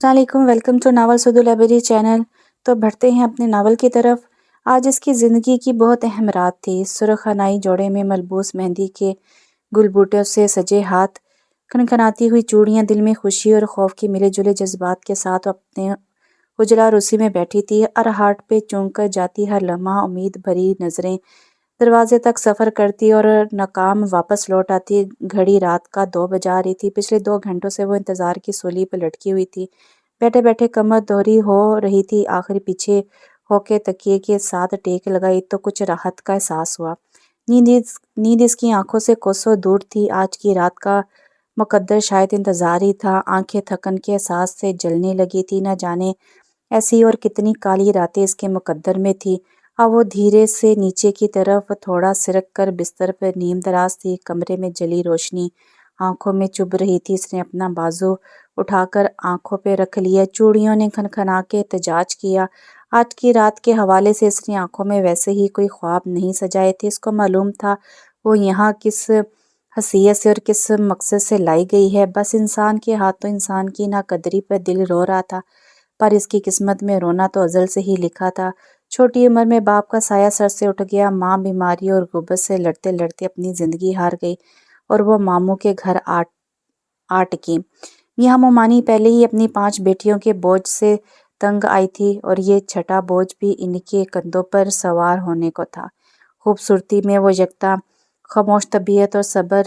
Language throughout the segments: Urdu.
السلام علیکم، ویلکم ٹو ناول سدو لائبریری چینل۔ تو بڑھتے ہیں اپنے ناول کی طرف۔ آج اس کی زندگی کی بہت اہم رات تھی۔ سرخ ہنائی جوڑے میں ملبوس مہندی کے گل بوٹوں سے سجے ہاتھ، کھنکھناتی ہوئی چوڑیاں، دل میں خوشی اور خوف کی ملے جلے جذبات کے ساتھ اپنے اجلا رسی میں بیٹھی تھی۔ ہر ہارٹ پہ چونک کر جاتی، ہر لمحہ امید بھری نظریں دروازے تک سفر کرتی اور ناکام واپس لوٹ آتی۔ گھڑی رات کا 2 بجا رہی تھی۔ پچھلے 2 گھنٹوں سے وہ انتظار کی سولی پہ لٹکی ہوئی تھی۔ بیٹھے بیٹھے کمر دوہری ہو رہی تھی۔ آخر پیچھے ہو کے تکیے کے ساتھ ٹیک لگائی تو کچھ راحت کا احساس ہوا۔ نیند اس کی آنکھوں سے کوسوں دور تھی۔ آج کی رات کا مقدر شاید انتظار ہی تھا۔ آنکھیں تھکن کے احساس سے جلنے لگی تھی۔ نہ جانے ایسی اور کتنی کالی راتیں اس کے مقدر میں تھی۔ اب وہ دھیرے سے نیچے کی طرف تھوڑا سرک کر بستر پر نیم دراز تھی۔ کمرے میں جلی روشنی آنکھوں میں چبھ رہی تھی۔ اس نے اپنا بازو اٹھا کر آنکھوں پہ رکھ لیا۔ چوڑیوں نے کھنکھنا کے احتجاج کیا۔ آج کی رات کے حوالے سے اس نے آنکھوں میں ویسے ہی کوئی خواب نہیں سجائے تھے۔ اس کو معلوم تھا وہ یہاں کس حیثیت سے اور کس مقصد سے لائی گئی ہے۔ بس انسان کے ہاتھوں انسان کی ناقدری پر دل رو رہا تھا، پر اس کی قسمت میں رونا تو ازل سے ہی لکھا تھا۔ چھوٹی عمر میں باپ کا سایہ سر سے اٹھ گیا۔ ماں بیماری اور غربت سے لڑتے لڑتے اپنی زندگی ہار گئی اور وہ ماموں کے گھر آ ٹکی۔ یہاں مومانی پہلے ہی اپنی 5 بیٹیوں کے بوجھ سے تنگ آئی تھی اور یہ چھٹا بوجھ بھی ان کے کندھوں پر سوار ہونے کو تھا۔ خوبصورتی میں وہ یکتا خاموش طبیعت اور صبر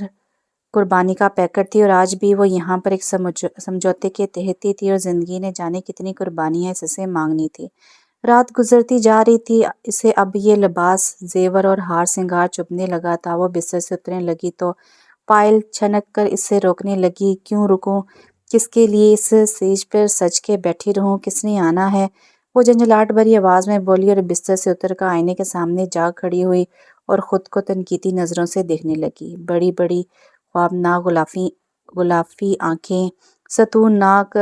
قربانی کا پیکر تھی، اور آج بھی وہ یہاں پر ایک سمجھوتے کے تحت ہی تھی، اور زندگی نے جانے کتنی قربانیاں اس سے مانگنی تھی۔ رات گزرتی جا رہی تھی۔ اسے اب یہ لباس، زیور اور ہار سنگار چبھنے لگا تھا۔ وہ بستر سے اترنے لگی تو پائل چھنک کر اسے روکنے لگی۔ کیوں رکوں؟ کس کے لیے اس سیج پر سج کے بیٹھی رہوں؟ کس نے آنا ہے؟ وہ جھنجھلاہٹ بھری آواز میں بولی اور بستر سے اتر کر آئینے کے سامنے جا کھڑی ہوئی اور خود کو تنقیدی نظروں سے دیکھنے لگی۔ بڑی بڑی خوابناک غلافی آنکھیں، ستون ناک،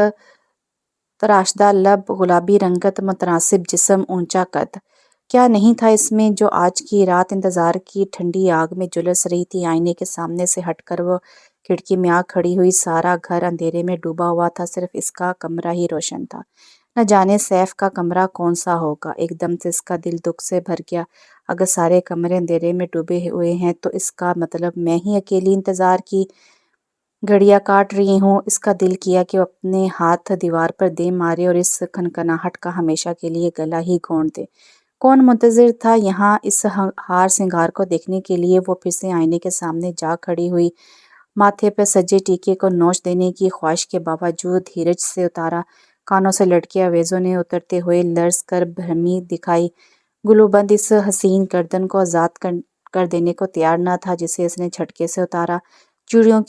تراشدہ لب، گلابی رنگت، متناسب جسم، اونچا قد۔ کیا نہیں تھا اس میں جو آج کی رات انتظار کی ٹھنڈی آگ میں جھلس رہی تھی۔ آئینے کے سامنے سے ہٹ کر وہ کھڑکی میں آ کھڑی ہوئی۔ سارا گھر اندھیرے میں ڈوبا ہوا تھا، صرف اس کا کمرہ ہی روشن تھا۔ نہ جانے سیف کا کمرہ کون سا ہوگا۔ ایک دم سے اس کا دل دکھ سے بھر گیا۔ اگر سارے کمرے اندھیرے میں ڈوبے ہوئے ہیں تو اس کا مطلب میں ہی اکیلی انتظار کی گھڑیاں کاٹ رہی ہوں۔ اس کا دل کیا کہ وہ اپنے ہاتھ دیوار پر دے مارے اور اس کھنکھناہٹ کا ہمیشہ کے لیے گلا ہی گھونٹ دے۔ کون منتظر تھا یہاں اس ہار سنگار کو دیکھنے کے لیے؟ وہ پھر سے آئینے کے سامنے جا کھڑی ہوئی۔ ماتھے پر سجے ٹیکے کو نوچ دینے کی خواہش کے باوجود دھیرج سے اتارا۔ کانوں سے لٹکے آویزوں نے اترتے ہوئے لرز کر بھرمی دکھائی۔ گلوبند اس حسین گردن کو آزاد کر دینے کو تیار نہ تھا جسے اس نے جھٹکے سے اتارا۔ چوڑیوں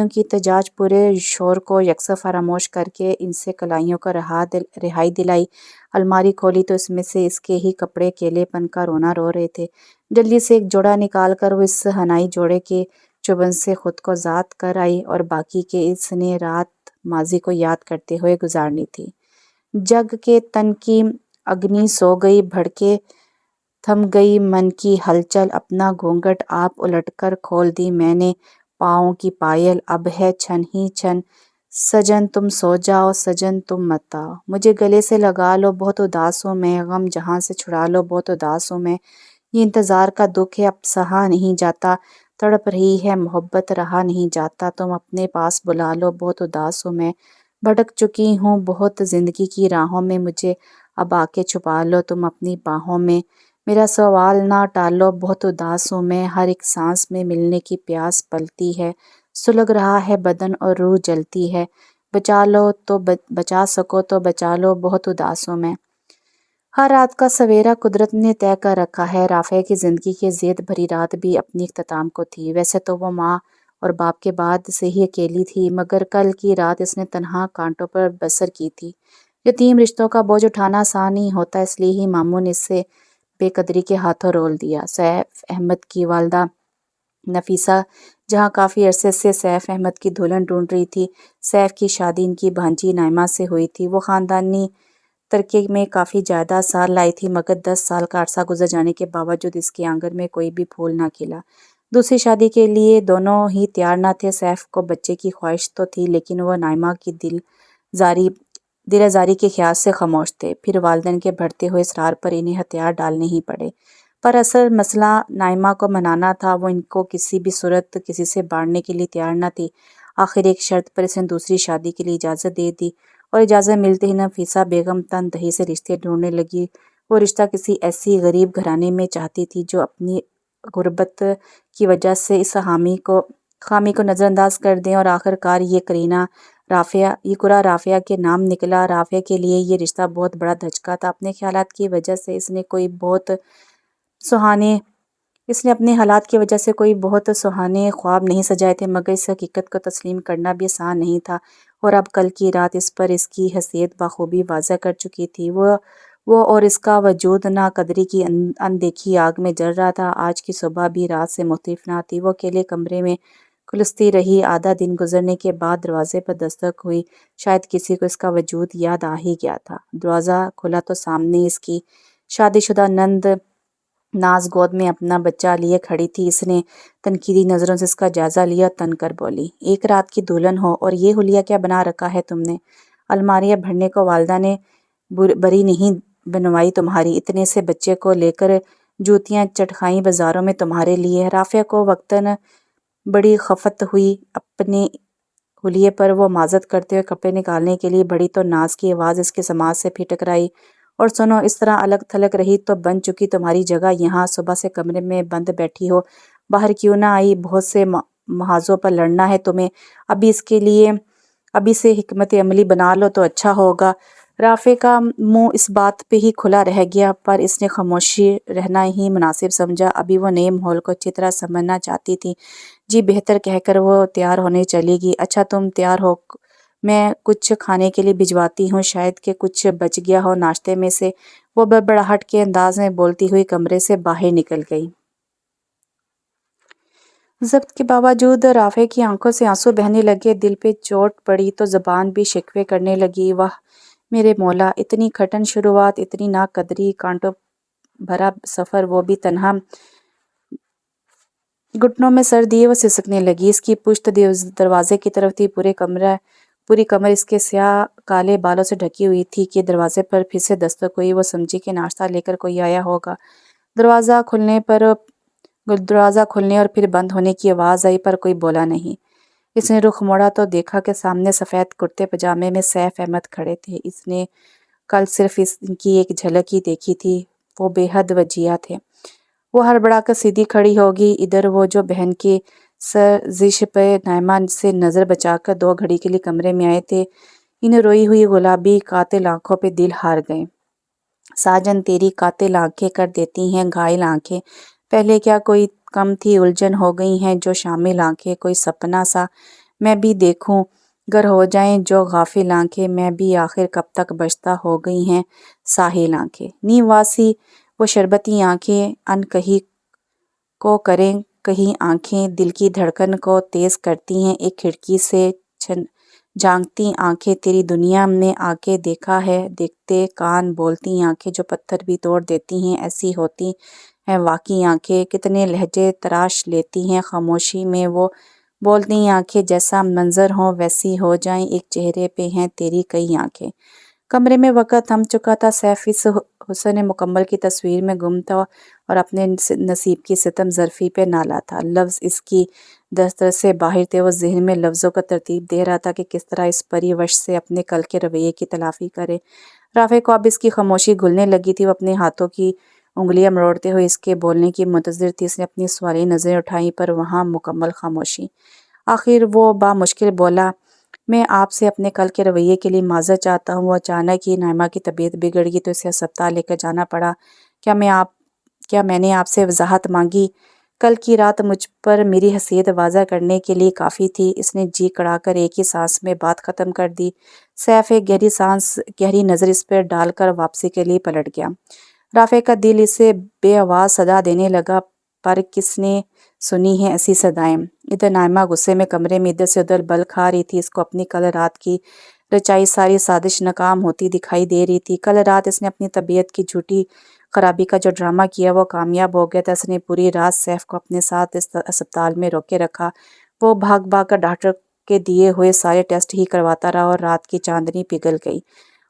کی احتجاج پورے شور کو یکساں فراموش کر کے ان سے کلائیوں کو رہائی دلائی۔ الماری کھولی تو اس میں سے اس کے ہی کپڑے اکیلے پن کا رونا رو رہے تھے۔ جلدی سے ایک جوڑا نکال کر وہ اس ہنائی جوڑے کے چبھن سے خود کو آزاد کر آئی، اور باقی کے اس نے رات ماضی کو یاد کرتے ہوئے گزارنی تھی۔ جگ کے تن کی اگنی سو گئی، بھڑکے تھم گئی من کی ہلچل۔ اپنا گھونگھٹ آپ الٹ کر کھول دی میں نے، پاؤں کی پائل اب ہے چھن ہی چھن۔ سجن تم سو جاؤ، سجن تم مت آؤ، مجھے گلے سے لگا لو، بہت اداس ہوں میں، غم جہاں سے چھڑا لو، بہت اداس ہوں میں۔ یہ انتظار کا دکھ ہے، اب سہا نہیں جاتا، تڑپ رہی ہے محبت، رہا نہیں جاتا، تم اپنے پاس بلا لو، بہت اداس ہوں میں۔ بھٹک چکی ہوں بہت زندگی کی راہوں میں، مجھے اب آ کے چھپا لو تم اپنی باہوں میں۔ میرا سوال نہ ٹالو، بہت اداس ہوں میں، ہر ایک سانس میں ملنے کی پیاس پلتی ہے، سلگ رہا ہے بدن اور روح جلتی ہے، بچا لو تو بچا سکو تو بچا لو، بہت اداس ہوں میں۔ ہر رات کا سویرا قدرت نے طے کر رکھا ہے۔ رافع کی زندگی کی زیت بھری رات بھی اپنی اختتام کو تھی۔ ویسے تو وہ ماں اور باپ کے بعد سے ہی اکیلی تھی، مگر کل کی رات اس نے تنہا کانٹوں پر بسر کی تھی۔ یتیم رشتوں کا بوجھ اٹھانا آسان نہیں ہوتا، اس لیے ہی ماموں نے اسے بے قدری کے ہاتھوں رول دیا۔ سیف احمد کی والدہ نفیسہ جہاں کافی عرصے سے سیف احمد کی دلہن ڈھونڈ رہی تھی۔ سیف کی شادی ان کی بھانجی نائمہ سے ہوئی تھی۔ وہ خاندانی ترکے میں کافی جائیداد سار لائی تھی، مگر 10 سال کا عرصہ گزر جانے کے باوجود اس کے آنگن میں کوئی بھی پھول نہ کھلا۔ دوسری شادی کے لیے دونوں ہی تیار نہ تھے۔ سیف کو بچے کی خواہش تو تھی، لیکن وہ نائمہ کی دل زاری دل آزاری کے خیال سے خاموش تھے۔ پھر والدین کے بڑھتے ہوئے اصرار پر انہیں ہتھیار ڈالنے ہی پڑے۔ پر اصل مسئلہ نائمہ کو منانا تھا۔ وہ ان کو کسی بھی صورت کسی سے بانٹنے کے لیے تیار نہ تھی۔ آخر ایک شرط پر اس نے دوسری شادی کے لیے اجازت دے دی، اور اجازت ملتے ہی نفیسہ بیگم تن دہی سے رشتے ڈھونڈنے لگی۔ وہ رشتہ کسی ایسی غریب گھرانے میں چاہتی تھی جو اپنی غربت کی وجہ سے اس خامی کو نظر انداز کر دیں، اور آخر کار یہ قرعہ رافعہ کے نام نکلا۔ رافعہ کے لیے یہ رشتہ بہت بڑا دھچکا تھا۔ اپنے حالات کی وجہ سے اس نے اپنے حالات کی وجہ سے کوئی بہت سہانے خواب نہیں سجائے تھے، مگر اس حقیقت کو تسلیم کرنا بھی آسان نہیں تھا، اور اب کل کی رات اس پر اس کی حیثیت بخوبی واضح کر چکی تھی۔ وہ اور اس کا وجود نا قدری کی اندیکھی آگ میں جل رہا تھا۔ آج کی صبح بھی رات سے مختلف نہ تھی۔ وہ اکیلے کمرے میں کھلستی رہی۔ آدھا دن گزرنے کے بعد دروازے پر دستک ہوئی۔ شاید کسی کو اس کا وجود یاد آ ہی گیا تھا۔ دروازہ کھلا تو سامنے اس کی شادی شدہ نند ناز گود میں اپنا بچہ لیے کھڑی تھی۔ اس نے تنقیدی نظروں سے اس کا جائزہ لیا، تن کر بولی، ایک رات کی دلہن ہو اور یہ حلیہ کیا بنا رکھا ہے تم نے؟ الماریاں بھرنے کو والدہ نے بری نہیں بنوائی تمہاری؟ اتنے سے بچے کو لے کر جوتیاں چٹکائیں بازاروں میں تمہارے لیے؟ رافعہ کو وقتاً بڑی خفت ہوئی۔ اپنے حلیے پر وہ معذرت کرتے ہوئے کپڑے نکالنے کے لیے بڑھی تو ناز کی آواز اس کے سماعت سے پھر ٹکرائی، اور سنو، اس طرح الگ تھلگ رہی تو بن چکی تمہاری جگہ یہاں۔ صبح سے کمرے میں بند بیٹھی ہو، باہر کیوں نہ آئی؟ بہت سے محاذوں پر لڑنا ہے تمہیں، ابھی سے حکمت عملی بنا لو تو اچھا ہوگا۔ رافعہ کا منہ اس بات پہ ہی کھلا رہ گیا، پر اس نے خاموشی رہنا ہی مناسب سمجھا۔ ابھی وہ نئے ماحول کو اچھی طرح سمجھنا چاہتی تھی۔ جی بہتر کہہ کر وہ تیار ہونے چلی گئی۔ اچھا تم تیار ہو، میں کچھ کھانے کے لیے بھجواتی ہوں، شاید کہ کچھ بچ گیا ہو ناشتے میں سے۔ وہ بڑبڑاہٹ کے انداز میں بولتی ہوئی کمرے سے باہر نکل گئی۔ ضبط کے باوجود رافعہ کی آنکھوں سے آنسو بہنے لگے۔ دل پہ چوٹ پڑی تو زبان بھی شکوے کرنے لگی۔ واہ میرے مولا، اتنی کھٹن شروعات، اتنی ناقدری، کانٹوں بھرا سفر، وہ بھی تنہا۔ گھٹنوں میں سر دیے وہ سسکنے لگی۔ اس کی پشت دروازے کی طرف تھی۔ پوری کمر اس کے سیاہ کالے بالوں سے ڈھکی ہوئی تھی کہ دروازے پر پھر سے دستک ہوئی۔ وہ سمجھی کہ ناشتہ لے کر کوئی آیا ہوگا۔ دروازہ کھلنے اور پھر بند ہونے کی آواز آئی، پر کوئی بولا نہیں۔ اس نے رخ موڑا تو دیکھا کہ سامنے سفید کرتے پاجامے میں سیف احمد کھڑے تھے۔ اس نے کل صرف ان کی ایک جھلک ہی دیکھی تھی۔ وہ بے حد وجیہہ تھے۔ وہ ہڑبڑا کر سیدھی کھڑی ہوگی۔ ادھر وہ جو بہن کی سرزش پہ نائمہ سے نظر بچا کر 2 گھڑی کے لیے کمرے میں آئے تھے، ان روئی ہوئی گلابی قاتل آنکھوں پہ دل ہار گئے۔ ساجن تیری قاتل آنکھیں کر دیتی ہیں گھائل آنکھیں، پہلے کیا کوئی کم تھی الجھن ہو گئی ہیں جو شامل آنکھیں، کوئی سپنا سا میں بھی دیکھوں گر ہو جائیں جو غافل آنکھیں، میں بھی آخر کب تک بچتا ہو گئی ہیں ساحل آنکھیں۔ نیم واسی وہ شربتی آنکھیں ان کہیں کو کریں کہیں آنکھیں، دل کی دھڑکن کو تیز کرتی ہیں ایک کھڑکی سے جھانکتی آنکھیں، تیری دنیا میں آ کے دیکھا ہے دیکھتے کان، بولتی آنکھیں جو پتھر بھی توڑ دیتی ہیں، ایسی ہوتی ہیں واقعی آنکھیں، کتنے لہجے تراش لیتی ہیں خاموشی میں وہ بولتی آنکھیں، جیسا منظر ہو ویسی ہو جائیں، ایک چہرے پہ ہیں تیری کئی آنکھیں۔ کمرے میں وقت تھم چکا تھا۔ سیف اس حسن مکمل کی تصویر میں گم تھا اور اپنے نصیب کی ستم ظرفی پہ نالا تھا۔ لفظ اس کی دسترس سے باہر تھے۔ وہ ذہن میں لفظوں کو ترتیب دے رہا تھا کہ کس طرح اس پری وش سے اپنے کل کے رویے کی تلافی کرے۔ رافعہ کو اب اس کی خاموشی گھلنے لگی تھی۔ وہ اپنے ہاتھوں کی انگلیاں مروڑتے ہوئے اس کے بولنے کی منتظر تھی۔ اس نے اپنی سوالی نظریں اٹھائیں، پر وہاں مکمل خاموشی۔ آخر وہ بامشکل بولا، میں آپ سے اپنے کل کے رویے کے لیے معذرت چاہتا ہوں۔ وہ اچانک ہی نائمہ کی طبیعت بگڑ گئی تو اسے ہسپتال لے کر جانا پڑا۔ کیا میں نے آپ سے وضاحت مانگی؟ کل کی رات مجھ پر میری حیثیت واضح کرنے کے لیے کافی تھی۔ اس نے جی کڑا کر ایک ہی سانس میں بات ختم کر دی۔ سیف ایک گہری نظر اس پر ڈال کر واپسی کے لیے پلٹ گیا۔ رافعہ کا دل اسے بے آواز صدا دینے لگا، پر کس نے سنی ہیں ایسی صدائیں؟ ادھر نائمہ غصے میں کمرے میں ادھر سے ادھر بل کھا رہی تھی۔ اس کو اپنی کل رات کی رچائی ساری سازش ناکام ہوتی دکھائی دے رہی تھی۔ کل رات اس نے اپنی طبیعت کی جھوٹی خرابی کا جو ڈرامہ کیا وہ کامیاب ہو گیا تھا۔ اس نے پوری رات سیف کو اپنے ساتھ اس ہسپتال میں روکے رکھا۔ وہ بھاگ کر ڈاکٹر کے دیے ہوئے سارے ٹیسٹ ہی کرواتا رہا اور رات کی چاندنی پگھل گئی۔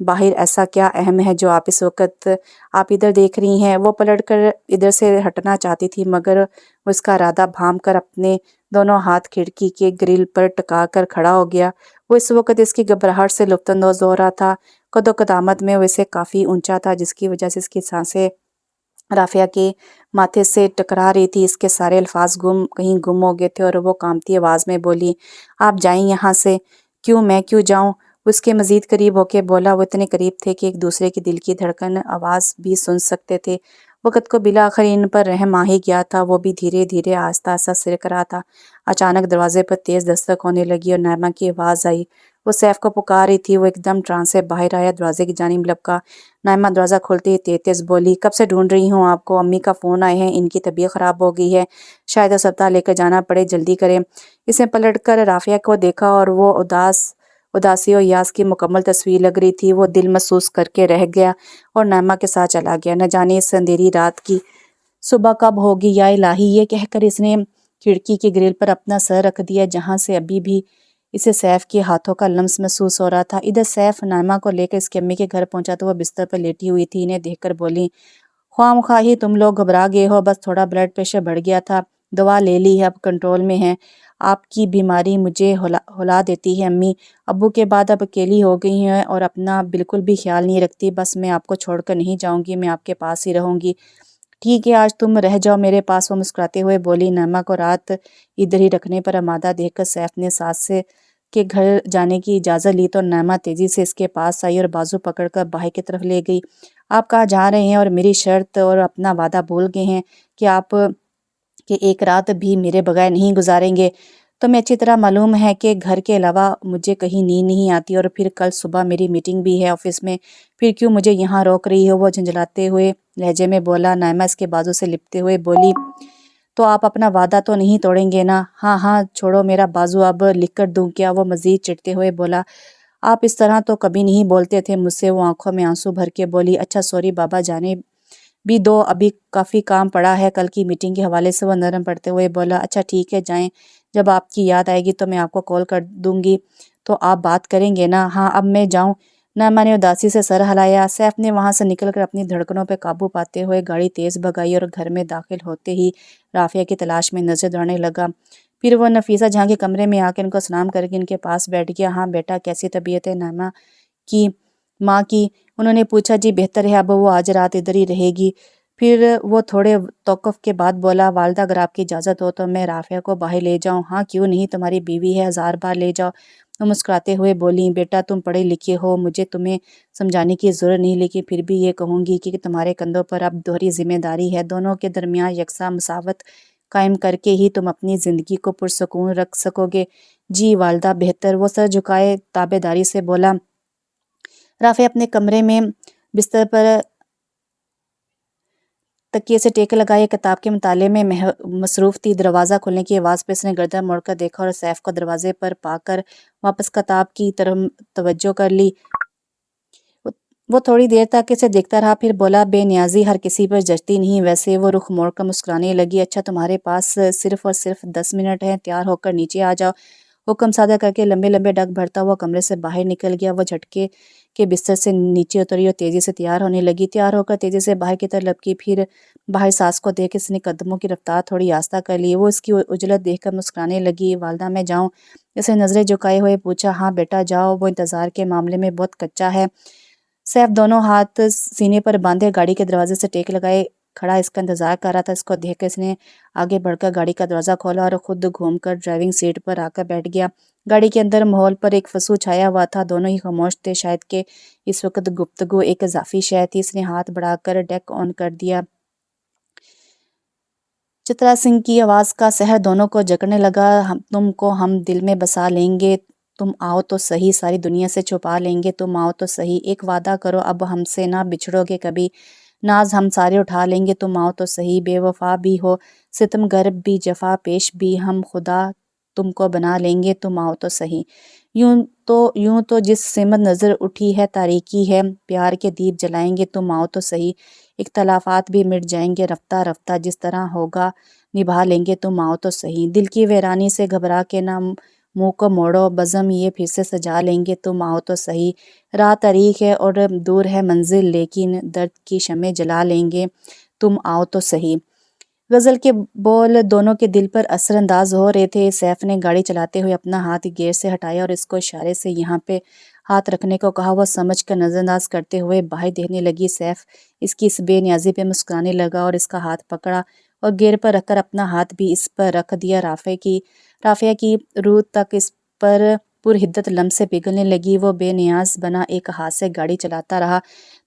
باہر ایسا کیا اہم ہے جو آپ اس وقت آپ ادھر دیکھ رہی ہیں؟ وہ پلٹ کر ادھر سے ہٹنا چاہتی تھی، مگر وہ اس کا ارادہ بھانپ کر اپنے دونوں ہاتھ کھڑکی کے گرل پر ٹکا کر کھڑا ہو گیا۔ وہ اس وقت اس کی گھبراہٹ سے لطف اندوز ہو رہا تھا۔ قد و قدامت میں وہ اسے کافی اونچا تھا، جس کی وجہ سے اس کی سانسیں رافعہ کے ماتھے سے ٹکرا رہی تھی۔ اس کے سارے الفاظ کہیں گم ہو گئے تھے اور وہ کانپتی آواز میں بولی، آپ جائیں یہاں سے۔ کیوں؟ میں کیوں جاؤں؟ اس کے مزید قریب ہو کے بولا۔ وہ اتنے قریب تھے کہ ایک دوسرے کی دل کی دھڑکن آواز بھی سن سکتے تھے۔ وقت کو بالآخر ان پر رحم آ ہی گیا تھا۔ وہ بھی دھیرے دھیرے آہستہ آہستہ سرک رہا تھا۔ اچانک دروازے پر تیز دستک ہونے لگی اور نعمہ کی آواز آئی۔ وہ سیف کو پکار رہی تھی۔ وہ ایک دم ٹرانس سے باہر آیا، دروازے کی جانب لپکا۔ نعمہ دروازہ کھولتے ہی تیز تیز بولی، کب سے ڈھونڈ رہی ہوں آپ کو، امی کا فون آئے ہیں، ان کی طبیعت خراب ہو گئی ہے، شاید اسپتال لے کر جانا پڑے، جلدی کریں۔ اس نے پلٹ کر رافعہ کو دیکھا اور وہ اداسی و یاس کی مکمل تصویر لگ رہی تھی۔ وہ دل محسوس کر کے رہ گیا اور نعمہ کے ساتھ چلا گیا۔ نہ جانے اس اندھیری رات کی صبح کب ہوگی یا الہی، یہ کہہ کر اس نے کھڑکی کے گرل پر اپنا سر رکھ دیا، جہاں سے ابھی بھی اسے سیف کے ہاتھوں کا لمس محسوس ہو رہا تھا۔ ادھر سیف نعمہ کو لے کر اس کی امی کے گھر پہنچا تو وہ بستر پر لیٹی ہوئی تھی۔ انہیں دیکھ کر بولی، خواہ مخواہ ہی تم لوگ گھبرا گئے ہو، بس تھوڑا بلڈ پریشر بڑھ گیا تھا، دوا لے لی ہے، اب کنٹرول میں ہے۔ آپ کی بیماری مجھے ہلا دیتی ہے امی، ابو کے بعد اب اکیلی ہو گئی ہیں اور اپنا بالکل بھی خیال نہیں رکھتی، بس میں آپ کو چھوڑ کر نہیں جاؤں گی، میں آپ کے پاس ہی رہوں گی۔ ٹھیک ہے، آج تم رہ جاؤ میرے پاس، وہ مسکراتے ہوئے بولی۔ نعمہ کو رات ادھر ہی رکھنے پر آمادہ دیکھ کر سیف نے ساس کے گھر جانے کی اجازت لی تو نعمہ تیزی سے اس کے پاس آئی اور بازو پکڑ کر باہر کی طرف لے گئی۔ آپ کہاں جا رہے ہیں اور میری شرط اور اپنا وعدہ بھول گئے ہیں کہ آپ کہ ایک رات بھی میرے بغیر نہیں گزاریں گے؟ تمہیں اچھی طرح معلوم ہے کہ گھر کے علاوہ مجھے کہیں نیند نہیں آتی، اور پھر کل صبح میری میٹنگ بھی ہے آفس میں، پھر کیوں مجھے یہاں روک رہی ہو؟ وہ جھنجھلاتے ہوئے لہجے میں بولا۔ نعمہ اس کے بازو سے لپٹتے ہوئے بولی، تو آپ اپنا وعدہ تو نہیں توڑیں گے نا؟ ہاں ہاں، چھوڑو میرا بازو، اب لکھ کر دوں کیا؟ وہ مزید چڑھتے ہوئے بولا۔ آپ اس طرح تو کبھی نہیں بولتے تھے مجھ سے، وہ آنکھوں میں آنسو بھر کے بولی۔ اچھا سوری بابا، جانے بھی دو، ابھی کافی کام پڑا ہے، کل کی میٹنگ کے حوالے سے وہ نرم پڑتے ہوئے بولا۔ اچھا ٹھیک ہے، جائیں، جب آپ کی یاد آئے گی تو میں آپ کو کال کر دوں گی، تو آپ بات کریں گے نا؟ ہاں، اب میں جاؤں؟ نعمہ نے اداسی سے سر ہلایا۔ سیف نے وہاں سے نکل کر اپنی دھڑکنوں پہ قابو پاتے ہوئے گاڑی تیز بھگائی اور گھر میں داخل ہوتے ہی رافعہ کی تلاش میں نظر دوڑنے لگا۔ پھر وہ نفیسہ جہاں کے کمرے میں آ کے ان کو سلام کر کے ان کے پاس بیٹھ گیا۔ ہاں بیٹا، کیسی طبیعت ہے نعمہ کی ماں کی؟ انہوں نے پوچھا۔ جی بہتر ہے، اب وہ آج رات ادھر ہی رہے گی۔ پھر وہ تھوڑے توقف کے بعد بولا، والدہ اگر آپ کی اجازت ہو تو میں رافعہ کو باہر لے جاؤں؟ ہاں کیوں نہیں، تمہاری بیوی ہے، 1000 بار لے جاؤ۔ وہ مسکراتے ہوئے بولیں، بیٹا تم پڑھے لکھے ہو، مجھے تمہیں سمجھانے کی ضرورت نہیں، لیکن پھر بھی یہ کہوں گی کہ تمہارے کندھوں پر اب دوہری ذمہ داری ہے، دونوں کے درمیان یکساں مساوات قائم کر کے ہی تم اپنی زندگی کو پرسکون رکھ سکو گے۔ جی والدہ بہتر، وہ سر جھکائے تابع داری سے بولا۔ رافعہ اپنے کمرے میں بستر پر تکیے سے ٹیک لگائے کتاب کے مطالعے میں مصروف تھی۔ دروازہ کھلنے کی آواز پہ اس نے گردن موڑ کر دیکھا اور سیف کو دروازے پر پا کر واپس کتاب کی طرف توجہ کر لی۔ وہ تھوڑی دیر تک اسے دیکھتا رہا، پھر بولا، بے نیازی ہر کسی پر جچتی نہیں، ویسے وہ رخ موڑ کر مسکرانے لگی۔ اچھا تمہارے پاس صرف اور صرف 10 منٹ ہیں، تیار ہو کر نیچے آ جاؤ۔ حکم صادر کر کے لمبے لمبے ڈگ بھرتا ہوا کمرے سے باہر نکل گیا۔ وہ جھٹکے کے بستر سے نیچے اتری اور تیزی سے تیار ہونے لگی۔ تیار ہو کر تیزی سے باہر کی طرف لپکی، پھر باہر ساس کو دیکھ اس نے قدموں کی رفتار تھوڑی آہستہ کر لی۔ وہ اس کی عجلت دیکھ کر مسکرانے لگی۔ والدہ میں جاؤں؟ اس نے نظریں جھکائے ہوئے پوچھا۔ ہاں بیٹا جاؤ، وہ انتظار کے معاملے میں بہت کچا ہے۔ سیف دونوں ہاتھ سینے پر باندھے گاڑی کے دروازے سے ٹیک لگائے کھڑا اس کا انتظار کر رہا تھا۔ اس کو دیکھ کر اس نے آگے بڑھ کر گاڑی کا دروازہ کھولا اور خود گھوم کر ڈرائیونگ سیٹ پر آ کر بیٹھ گیا۔ گاڑی کے اندر ماحول پر ایک فسو چھایا ہوا تھا، دونوں ہی خاموش تھے، شاید کہ اس وقت گفتگو ایک اضافی شے تھی۔ اس نے ہاتھ بڑھا کر ڈیک آن کر دیا۔ چترا سنگھ کی آواز کا سحر دونوں کو جکڑنے لگا۔ تم کو ہم دل میں بسا لیں گے، تم آؤ تو صحیح، ساری دنیا سے چھپا لیں گے، تم آؤ تو صحیح، ایک وعدہ کرو اب ہم سے نہ بچھڑو گے کبھی، ناز ہم سارے اٹھا لیں گے، تم آؤ تو صحیح، بے وفا بھی ہو، ستم گر بھی، جفا پیش بھی، ہم خدا تم کو بنا لیں گے، تم آؤ تو صحیح۔ یوں تو جس سمت نظر اٹھی ہے تاریکی ہے، پیار کے دیپ جلائیں گے، تم آؤ تو صحیح، اختلافات بھی مٹ جائیں گے، رفتہ رفتہ جس طرح ہوگا نبھا لیں گے، تم آؤ تو صحیح، دل کی ویرانی سے گھبرا کے نہ منہ کو موڑو بزم یہ پھر سے سجا لیں گے، تم آؤ تو صحیح، راہ طریق ہے اور دور ہے منزل، لیکن درد کی شمع جلا لیں گے، تم آؤ تو صحیح۔ غزل کے بول دونوں کے دل پر اثر انداز ہو رہے تھے۔ سیف نے گاڑی چلاتے ہوئے اپنا ہاتھ گیئر سے ہٹایا اور اس کو اشارے سے یہاں پہ ہاتھ رکھنے کو کہا۔ وہ سمجھ کر نظر انداز کرتے ہوئے باہر دیکھنے لگی۔ سیف اس کی اس بے نیازی پہ مسکرانے لگا اور اس کا ہاتھ پکڑا اور گیئر پر رکھ کر اپنا ہاتھ بھی اس پر رکھ دیا۔ رافعہ کی روح تک اس پر پر حدت لمس سے پگھلنے لگی۔ وہ بے نیاز بنا ایک ہاتھ سے گاڑی چلاتا رہا۔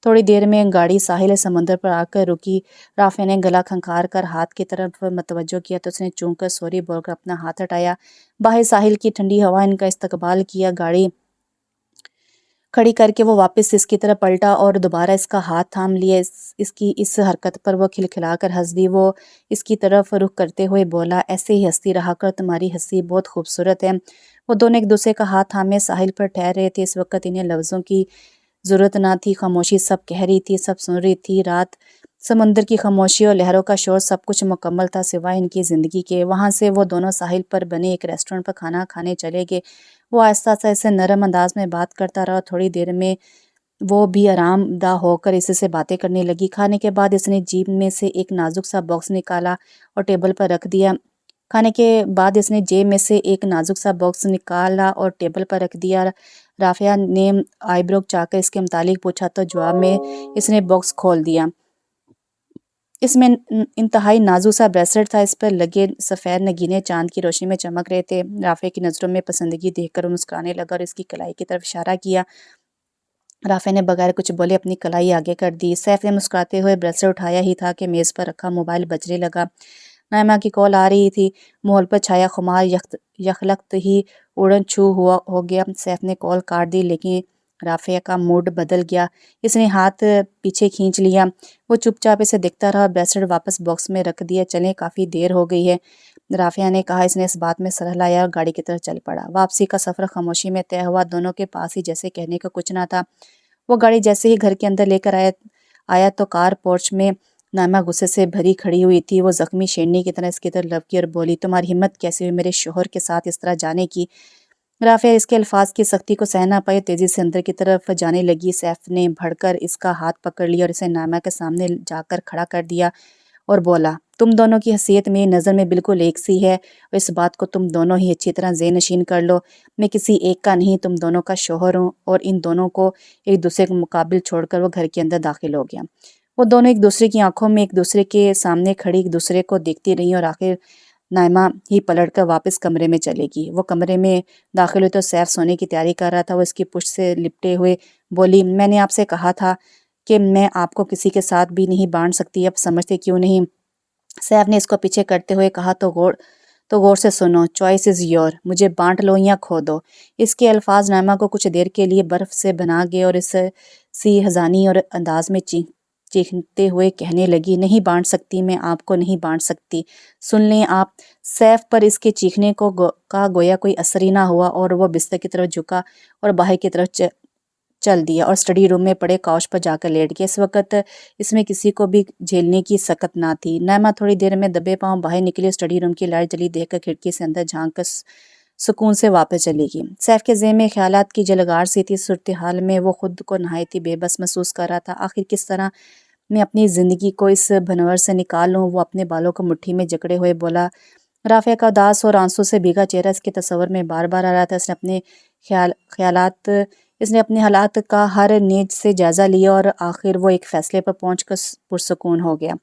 تھوڑی دیر میں گاڑی ساحل سمندر پر آ کر رکی۔ رافعہ نے گلا کھنکھار کر ہاتھ کی طرف متوجہ کیا تو اس نے چونک کر سوری بول کر اپنا ہاتھ ہٹایا۔ باہر ساحل کی ٹھنڈی ہوا ان کا استقبال کیا۔ گاڑی کھڑی کر کے وہ واپس اس کی طرف پلٹا اور دوبارہ اس کا ہاتھ تھام لیا۔ اس کی اس حرکت پر وہ کھلکھلا کر ہنس دی۔ وہ اس کی طرف رخ کرتے ہوئے بولا، ایسے ہی ہنستی رہا کر، تمہاری ہنسی بہت خوبصورت ہے۔ وہ دونوں ایک دوسرے کا ہاتھ تھامے ساحل پر ٹہر رہے تھے۔ اس وقت انہیں لفظوں کی ضرورت نہ تھی، خاموشی سب کہہ رہی تھی، سب سن رہی تھی۔ رات، سمندر کی خاموشی اور لہروں کا شور، سب کچھ مکمل تھا سوائے ان کی زندگی کے۔ وہاں سے وہ دونوں ساحل پر بنے ایک ریسٹورنٹ پر کھانا کھانے چلے گئے۔ وہ آہستہ آہستہ اسے نرم انداز میں بات کرتا رہا اور تھوڑی دیر میں وہ بھی آرام دہ ہو کر اس سے باتیں کرنے لگی۔ کھانے کے بعد اس نے جیب میں سے ایک نازک سا باکس نکالا اور ٹیبل پر رکھ دیا۔ رافعہ نے آئی برو چاہ کر اس کے متعلق پوچھا تو جواب میں اس نے باکس کھول دیا۔ اس میں انتہائی نازک سا بریسلٹ تھا۔ اس پر لگے سفید نگینے چاند کی روشنی میں چمک رہے تھے۔ رافعہ کی نظروں میں پسندگی دیکھ کر وہ مسکرانے لگا اور اس کی کلائی کی طرف اشارہ کیا۔ رافعہ نے بغیر کچھ بولے اپنی کلائی آگے کر دی۔ سیف نے مسکراتے ہوئے بریسلٹ اٹھایا ہی تھا کہ میز پر رکھا موبائل بجنے لگا۔ نائمہ کی کال آ رہی تھی۔ ماحول پر چھایا خمار یخلخت ہی اڑن چھو ہو گیا۔ سیف نے کال کاٹ دی لیکن رافعہ کا موڈ بدل گیا۔ اس نے ہاتھ پیچھے کھینچ لیا۔ وہ چپ چاپ اسے دیکھتا رہا اور بریسلٹ واپس باکس میں رکھ دیا۔ چلیں، کافی دیر ہو گئی ہے، رافعہ نے کہا۔ اس نے اس بات میں سر ہلایا اور گاڑی کی طرف چل پڑا۔ واپسی کا سفر خاموشی میں طے ہوا۔ دونوں کے پاس ہی جیسے کہنے کا کچھ نہ تھا۔ وہ گاڑی جیسے ہی گھر کے اندر لے کر آیا تو کار پورچ میں نائمہ غصے سے بھری کھڑی ہوئی تھی۔ وہ زخمی شیرنی کی طرح اس کی طرف لپکی اور بولی، تمہاری ہمت کیسے ہوئی میرے شوہر کے ساتھ اس طرح جانے کی؟ رافعہ اس کے الفاظ کی سختی کو سہ نہ پائی، تیزی سے اندر کی طرف جانے لگی۔ سیف نے بڑھ کر اس کا ہاتھ پکڑ لیا اور اسے نائمہ کے سامنے جا کر کھڑا کر دیا اور بولا، تم دونوں کی حیثیت میری نظر میں بالکل ایک سی ہے اور اس بات کو تم دونوں ہی اچھی طرح ذہن نشین کر لو۔ میں کسی ایک کا نہیں، تم دونوں کا شوہر ہوں۔ اور ان دونوں کو ایک دوسرے کے مقابل چھوڑ کر وہ گھر کے اندر داخل ہو گیا۔ وہ دونوں ایک دوسرے کی آنکھوں میں ایک دوسرے کے سامنے کھڑی ایک دوسرے کو دیکھتی رہیں اور آخر نائمہ ہی پلٹ کر واپس کمرے میں چلے گی۔ وہ کمرے میں داخل ہوئی تو سیف سونے کی تیاری کر رہا تھا۔ وہ اس کی پشت سے لپٹے ہوئے بولی، میں نے آپ سے کہا تھا کہ میں آپ کو کسی کے ساتھ بھی نہیں بانٹ سکتی، اب سمجھتے کیوں نہیں؟ سیف نے اس کو پیچھے کرتے ہوئے کہا، تو غور سے سنو، چوائس از یور، مجھے بانٹ لو یا کھو دو۔ اس کے الفاظ نائمہ کو کچھ دیر کے لیے برف سے بنا گئے اور اس سی ہزانی اور انداز میں چیختے ہوئے کہنے لگی، نہیں بانٹ سکتی، میں آپ کو نہیں بانٹ سکتی، سن لیں آپ۔ سیف پر اس کے چیخنے کا گویا کوئی اثر ہی نہ ہوا اور وہ بستر کی طرف جھکا اور باہر کی طرف چل دیا اور اسٹڈی روم میں پڑے کاؤچ پر جا کر لیٹ گیا۔ اس وقت اس میں کسی کو بھی جھیلنے کی سکت نہ تھی۔ نائمہ تھوڑی دیر میں دبے پاؤں باہر نکلی، اسٹڈی روم کی لائٹ جلی دیکھ کر کھڑکی سے اندر جھانک کر سکون سے واپس چلی گئی۔ سیف کے ذہن میں خیالات کی جلگار سی تھی۔ صورتحال میں وہ خود کو نہایت ہی بے بس محسوس کر رہا تھا۔ آخر کس طرح میں اپنی زندگی کو اس بھنور سے نکال لوں؟ وہ اپنے بالوں کو مٹھی میں جکڑے ہوئے بولا۔ رافعہ کا اداس اور آنسوں سے بھیگا چہرہ اس کے تصور میں بار بار آ رہا تھا۔ اس نے اپنے حالات کا ہر نیز سے جائزہ لیا اور آخر وہ ایک فیصلے پر پہنچ کر پرسکون ہو گیا۔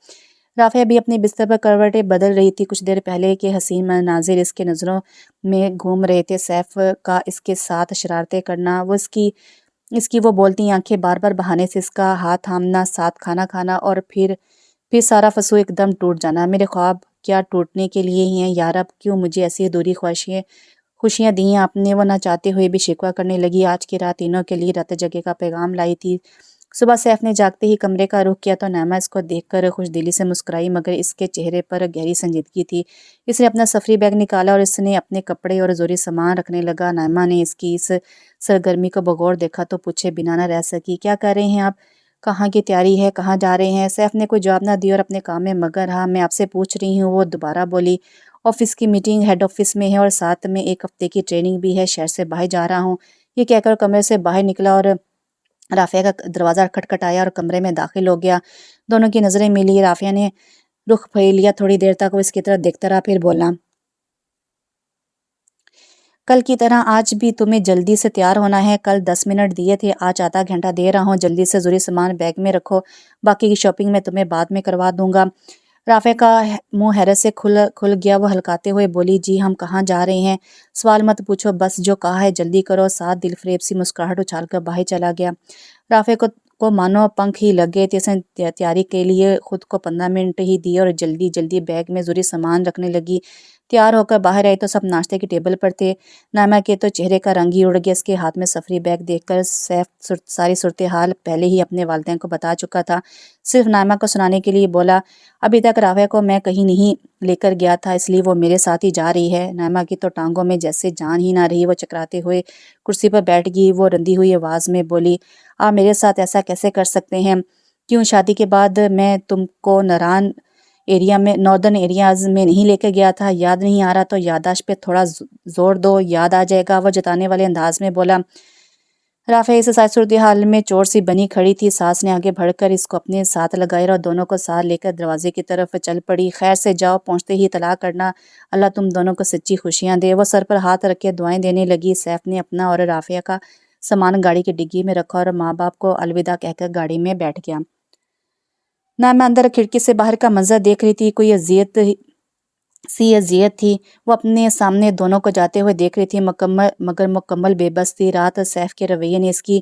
رافعہ بھی اپنے بستر پر کروٹیں بدل رہی تھی۔ کچھ دیر پہلے کے حسین مناظر اس کے نظروں میں گھوم رہے تھے۔ سیف کا اس کے ساتھ شرارتیں کرنا، اس کی وہ بولتی آنکھیں، بار بار بہانے سے اس کا ہاتھ تھامنا، ساتھ کھانا کھانا اور پھر سارا فسو ایک دم ٹوٹ جانا۔ میرے خواب کیا ٹوٹنے کے لیے ہی ہیں یار، اب کیوں مجھے ایسی ادھوری خوشیاں دی ہیں آپ نے؟ وہ نہ چاہتے ہوئے بھی شکوہ کرنے لگی۔ آج کی رات تینوں کے لیے رت جگہ کا پیغام لائی تھی۔ صبح سیف نے جاگتے ہی کمرے کا رخ کیا تو نائمہ اس کو دیکھ کر خوش دلی سے مسکرائی، مگر اس کے چہرے پر گہری سنجیدگی تھی۔ اس نے اپنا سفری بیگ نکالا اور اس نے اپنے کپڑے اور ضروری سامان رکھنے لگا۔ نائمہ نے اس کی اس سرگرمی کو بغور دیکھا تو پوچھے بنا نہ رہ سکی، کیا کر رہے ہیں آپ؟ کہاں کی تیاری ہے؟ کہاں جا رہے ہیں؟ سیف نے کوئی جواب نہ دیا اور اپنے کام میں مگن رہا۔ میں آپ سے پوچھ رہی ہوں، وہ دوبارہ بولی آفس کی میٹنگ ہیڈ آفس میں ہے اور ساتھ میں 1 ہفتے کی ٹریننگ بھی ہے، شہر سے باہر جا رہا ہوں۔ یہ کہہ کر کمرے سے باہر نکلا اور رافعہ کا دروازہ کھٹکھٹایا اور کمرے میں داخل ہو گیا۔ دونوں کی نظریں ملی۔ رافعہ نے رخ پھیر لیا، تھوڑی دیر تک وہ اس کی طرف دیکھتا رہا، پھر بولا، کل کی طرح آج بھی تمہیں جلدی سے تیار ہونا ہے۔ کل 10 منٹ دیے تھے، آج آدھا گھنٹہ دے رہا ہوں۔ جلدی سے ضروری سامان بیگ میں رکھو، باقی کی شاپنگ میں تمہیں بعد میں کروا دوں گا۔ رافعہ کا منہ حیرت سے کھل گیا۔ وہ ہلکاتے ہوئے بولی، جی ہم کہاں جا رہے ہیں؟ سوال مت پوچھو، بس جو کہا ہے جلدی کرو۔ ساتھ دل فریب سی مسکراہٹ اچھال کر باہر چلا گیا۔ رافعہ کو مانو پنکھ ہی لگ گئے تھے۔ اس نے تیاری کے لیے خود کو 15 منٹ ہی دیے اور جلدی جلدی بیگ میں ضروری سامان رکھنے لگی۔ تیار ہو کر باہر آئی تو سب ناشتے کی ٹیبل پر تھے۔ نائمہ کے تو چہرے کا رنگ ہی اڑ گیا۔ اس کے ہاتھ میں سفری بیگ دیکھ کر سیف ساری صورتحال پہلے ہی اپنے والدین کو بتا چکا تھا، صرف نائمہ کو سنانے کے لیے بولا، ابھی تک رافعہ کو میں کہیں نہیں لے کر گیا تھا، اس لیے وہ میرے ساتھ ہی جا رہی ہے۔ نائمہ کی تو ٹانگوں میں جیسے جان ہی نہ رہی۔ وہ چکراتے ہوئے کرسی پر بیٹھ گئی۔ وہ رندی ہوئی آواز میں بولی، آپ میرے ساتھ ایسا کیسے کر سکتے ہیں؟ کیوں؟ شادی کے بعد میں تم کو ناردرن ایریاز میں نہیں لے کے گیا تھا؟ یاد نہیں آ رہا تو یادداشت پہ تھوڑا زور دو، یاد آ جائے گا، وہ جتانے والے انداز میں بولا۔ رافعہ اس ساری صورتحال میں چور سی بنی کھڑی تھی۔ ساس نے آگے بڑھ کر اس کو اپنے ساتھ لگایا اور دونوں کو ساتھ لے کر دروازے کی طرف چل پڑی۔ خیر سے جاؤ، پہنچتے ہی اطلاع کرنا، اللہ تم دونوں کو سچی خوشیاں دے۔ وہ سر پر ہاتھ رکھ کے دعائیں دینے لگی۔ سیف نے اپنا اور رافعہ کا سامان گاڑی کی ڈگی میں رکھا اور ماں باپ کو الوداع کہہ کر گاڑی میں بیٹھ گیا۔ نائمہ اندر کھڑکی سے باہر کا منظر دیکھ رہی تھی۔ کوئی اذیت تھی۔ وہ اپنے سامنے دونوں کو جاتے ہوئے دیکھ رہی تھی، مگر مکمل بے بس تھی۔ رات سیف کے رویے نے اس کی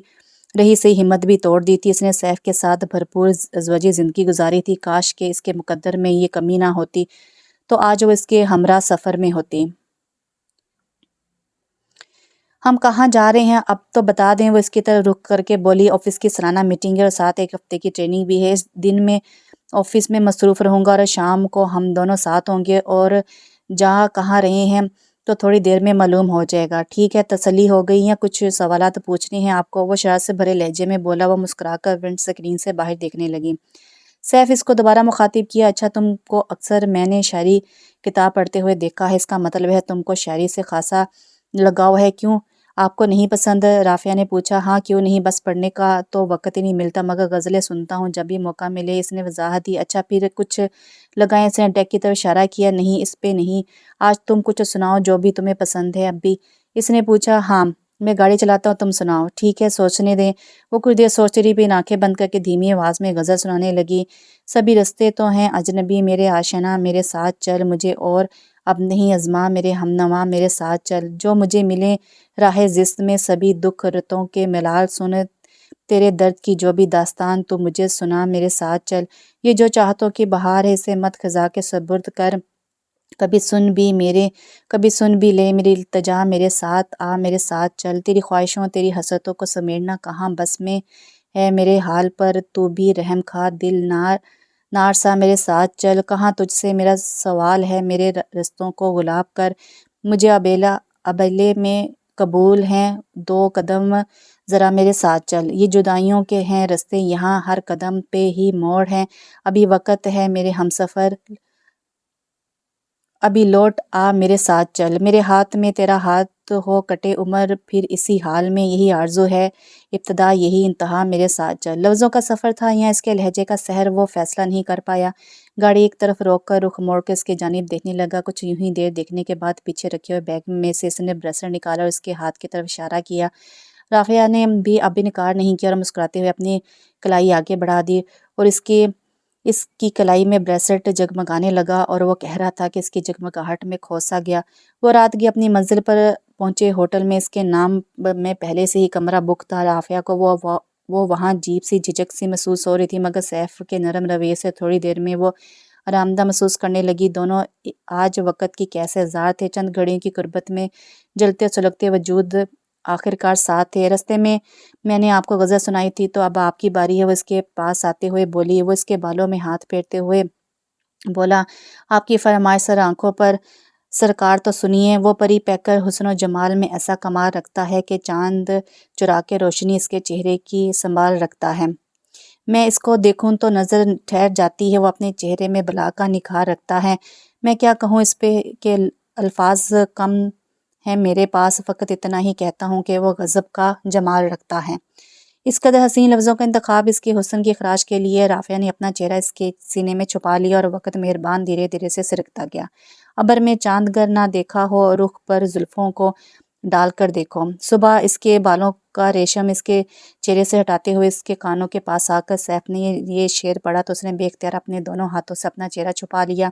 رہی سی ہمت بھی توڑ دی تھی۔ اس نے سیف کے ساتھ بھرپور ازواجی زندگی گزاری تھی۔ کاش کہ اس کے مقدر میں یہ کمی نہ ہوتی تو آج وہ اس کے ہمراہ سفر میں ہوتی۔ ہم کہاں جا رہے ہیں اب تو بتا دیں، وہ اس کی طرف رخ کر کے بولی، آفس کی سالانہ میٹنگ ہے اور ساتھ 1 ہفتے کی ٹریننگ بھی ہے۔ اس دن میں آفس میں مصروف رہوں گا اور شام کو ہم دونوں ساتھ ہوں گے، اور جہاں کہاں رہے ہیں تو تھوڑی دیر میں معلوم ہو جائے گا۔ ٹھیک ہے، تسلی ہو گئی ہے؟ کچھ سوالات پوچھنے ہیں آپ کو، وہ شرارت سے بھرے لہجے میں بولا۔ وہ مسکرا کر ونڈ اسکرین سے باہر دیکھنے لگی۔ سیف اس کو دوبارہ مخاطب کیا، اچھا تم کو اکثر میں نے شاعری کتاب پڑھتے ہوئے دیکھا ہے، اس کا مطلب ہے تم کو شاعری سے خاصا لگاؤ ہے، کیوں آپ کو نہیں پسند؟ رافعہ نے پوچھا۔ ہاں کیوں نہیں، بس پڑھنے کا تو وقت ہی نہیں ملتا، مگر غزلیں سنتا ہوں جب بھی موقع ملے، اس نے وضاحت دی۔ اچھا پھر کچھ لگائیں؟ اس نے ڈیک کی طرف اشارہ کیا۔ نہیں اس پہ نہیں، آج تم کچھ سناؤ جو بھی تمہیں پسند ہے۔ اب بھی اس نے پوچھا۔ ہاں میں گاڑی چلاتا ہوں، تم سناؤ۔ ٹھیک ہے، سوچنے دیں۔ وہ کچھ دیر سوچتی رہی، پھر آنکھیں بند کر کے دھیمی آواز میں غزل سنانے لگی۔ سبھی رستے تو ہیں اجنبی میرے آشنا، میرے ساتھ چل، مجھے اور اب نہیں ازما، میرے ہمنوا میرے ساتھ چل، جو مجھے ملے راہ زست میں، سبھی دکھ رتوں کے ملال سن، تیرے درد کی جو بھی داستان تو مجھے سنا، میرے ساتھ چل، یہ جو چاہتوں کی بہار ہے اسے مت خزاں کے سپرد کر، کبھی سن بھی لے میری التجا، میرے ساتھ آ میرے ساتھ چل، تیری خواہشوں تیری حسرتوں کو سمیٹنا کہاں بس میں ہے میرے حال پر، تو بھی رحم کھا دل نار سا، میرے ساتھ چل، کہاں تجھ سے میرا سوال ہے، میرے رستوں کو گلاب کر، مجھے ابیلے میں قبول ہیں 2 قدم، ذرا میرے ساتھ چل، یہ جدائیوں کے ہیں رستے یہاں، ہر قدم پہ ہی موڑ ہیں، ابھی وقت ہے میرے ہمسفر، ابھی لوٹ آ میرے ساتھ چل، میرے ہاتھ میں تیرا ہاتھ ہو کٹے عمر، پھر اسی حال میں یہی آرزو ہے ابتدا یہی انتہا، میرے ساتھ چل۔ لفظوں کا سفر تھا یا اس کے لہجے کا سحر، وہ فیصلہ نہیں کر پایا۔ گاڑی ایک طرف روک کر رخ موڑ کر اس کی جانب دیکھنے لگا۔ کچھ یوں ہی دیر دیکھنے کے بعد پیچھے رکھے ہوئے بیگ میں سے اس نے بریسلٹ نکالا اور اس کے ہاتھ کی طرف اشارہ کیا۔ رافعہ نے بھی اب انکار نہیں کیا اور مسکراتے ہوئے اپنی کلائی آگے بڑھا دی اور اس کی کلائی میں بریسلٹ جگمگانے لگا اور وہ کہہ رہا تھا کہ اس کی جگمگاہٹ میں کھو سا گیا۔ وہ رات کی اپنی منزل پر پہنچے۔ ہوٹل میں اس کے نام میں پہلے سے ہی کمرہ بک تھا۔ رافعہ کو وہ وہاں عجیب سی جھجک سی محسوس ہو رہی تھی، مگر سیف کے نرم رویے سے تھوڑی دیر میں وہ آرامدہ محسوس کرنے لگی۔ دونوں آج وقت کی کیسے آزار تھے، چند گھڑیوں کی غربت میں جلتے سلگتے وجود آخرکار ساتھ تھے۔ رستے میں نے آپ کو غزل سنائی تھی تو اب آپ کی باری ہے، وہ اس کے پاس آتے ہوئے بولی۔ وہ اس کے بالوں میں ہاتھ پھیرتے ہوئے بولا، آپ کی فرمائش سر آنکھوں پر سرکار تو سنیے۔ وہ پری پیکر حسن و جمال میں ایسا کمال رکھتا ہے کہ چاند چرا کے روشنی اس کے چہرے کی سنبھال رکھتا ہے۔ میں اس کو دیکھوں تو نظر ٹھہر جاتی ہے، وہ اپنے چہرے میں بلا کا نکھار رکھتا ہے۔ میں کیا کہوں اس پہ کہ الفاظ کم ہیں میرے پاس، فقط اتنا ہی کہتا ہوں کہ وہ غضب کا جمال رکھتا ہے۔ اس قدر حسین لفظوں کا انتخاب اس کے حسن کی خراش کے لیے رافعہ نے اپنا چہرہ اس کے سینے میں چھپا لیا اور وقت مہربان دھیرے دھیرے سے سرکتا گیا۔ ابر میں چاند گر نہ دیکھا ہو، رخ پر زلفوں کو ڈال کر دیکھو۔ صبح اس کے بالوں کا ریشم اس کے چہرے سے ہٹاتے ہوئے اس کے کانوں کے پاس آ کر سیف نے یہ شعر پڑھا تو اس نے بے اختیار اپنے دونوں ہاتھوں سے اپنا چہرہ چھپا لیا۔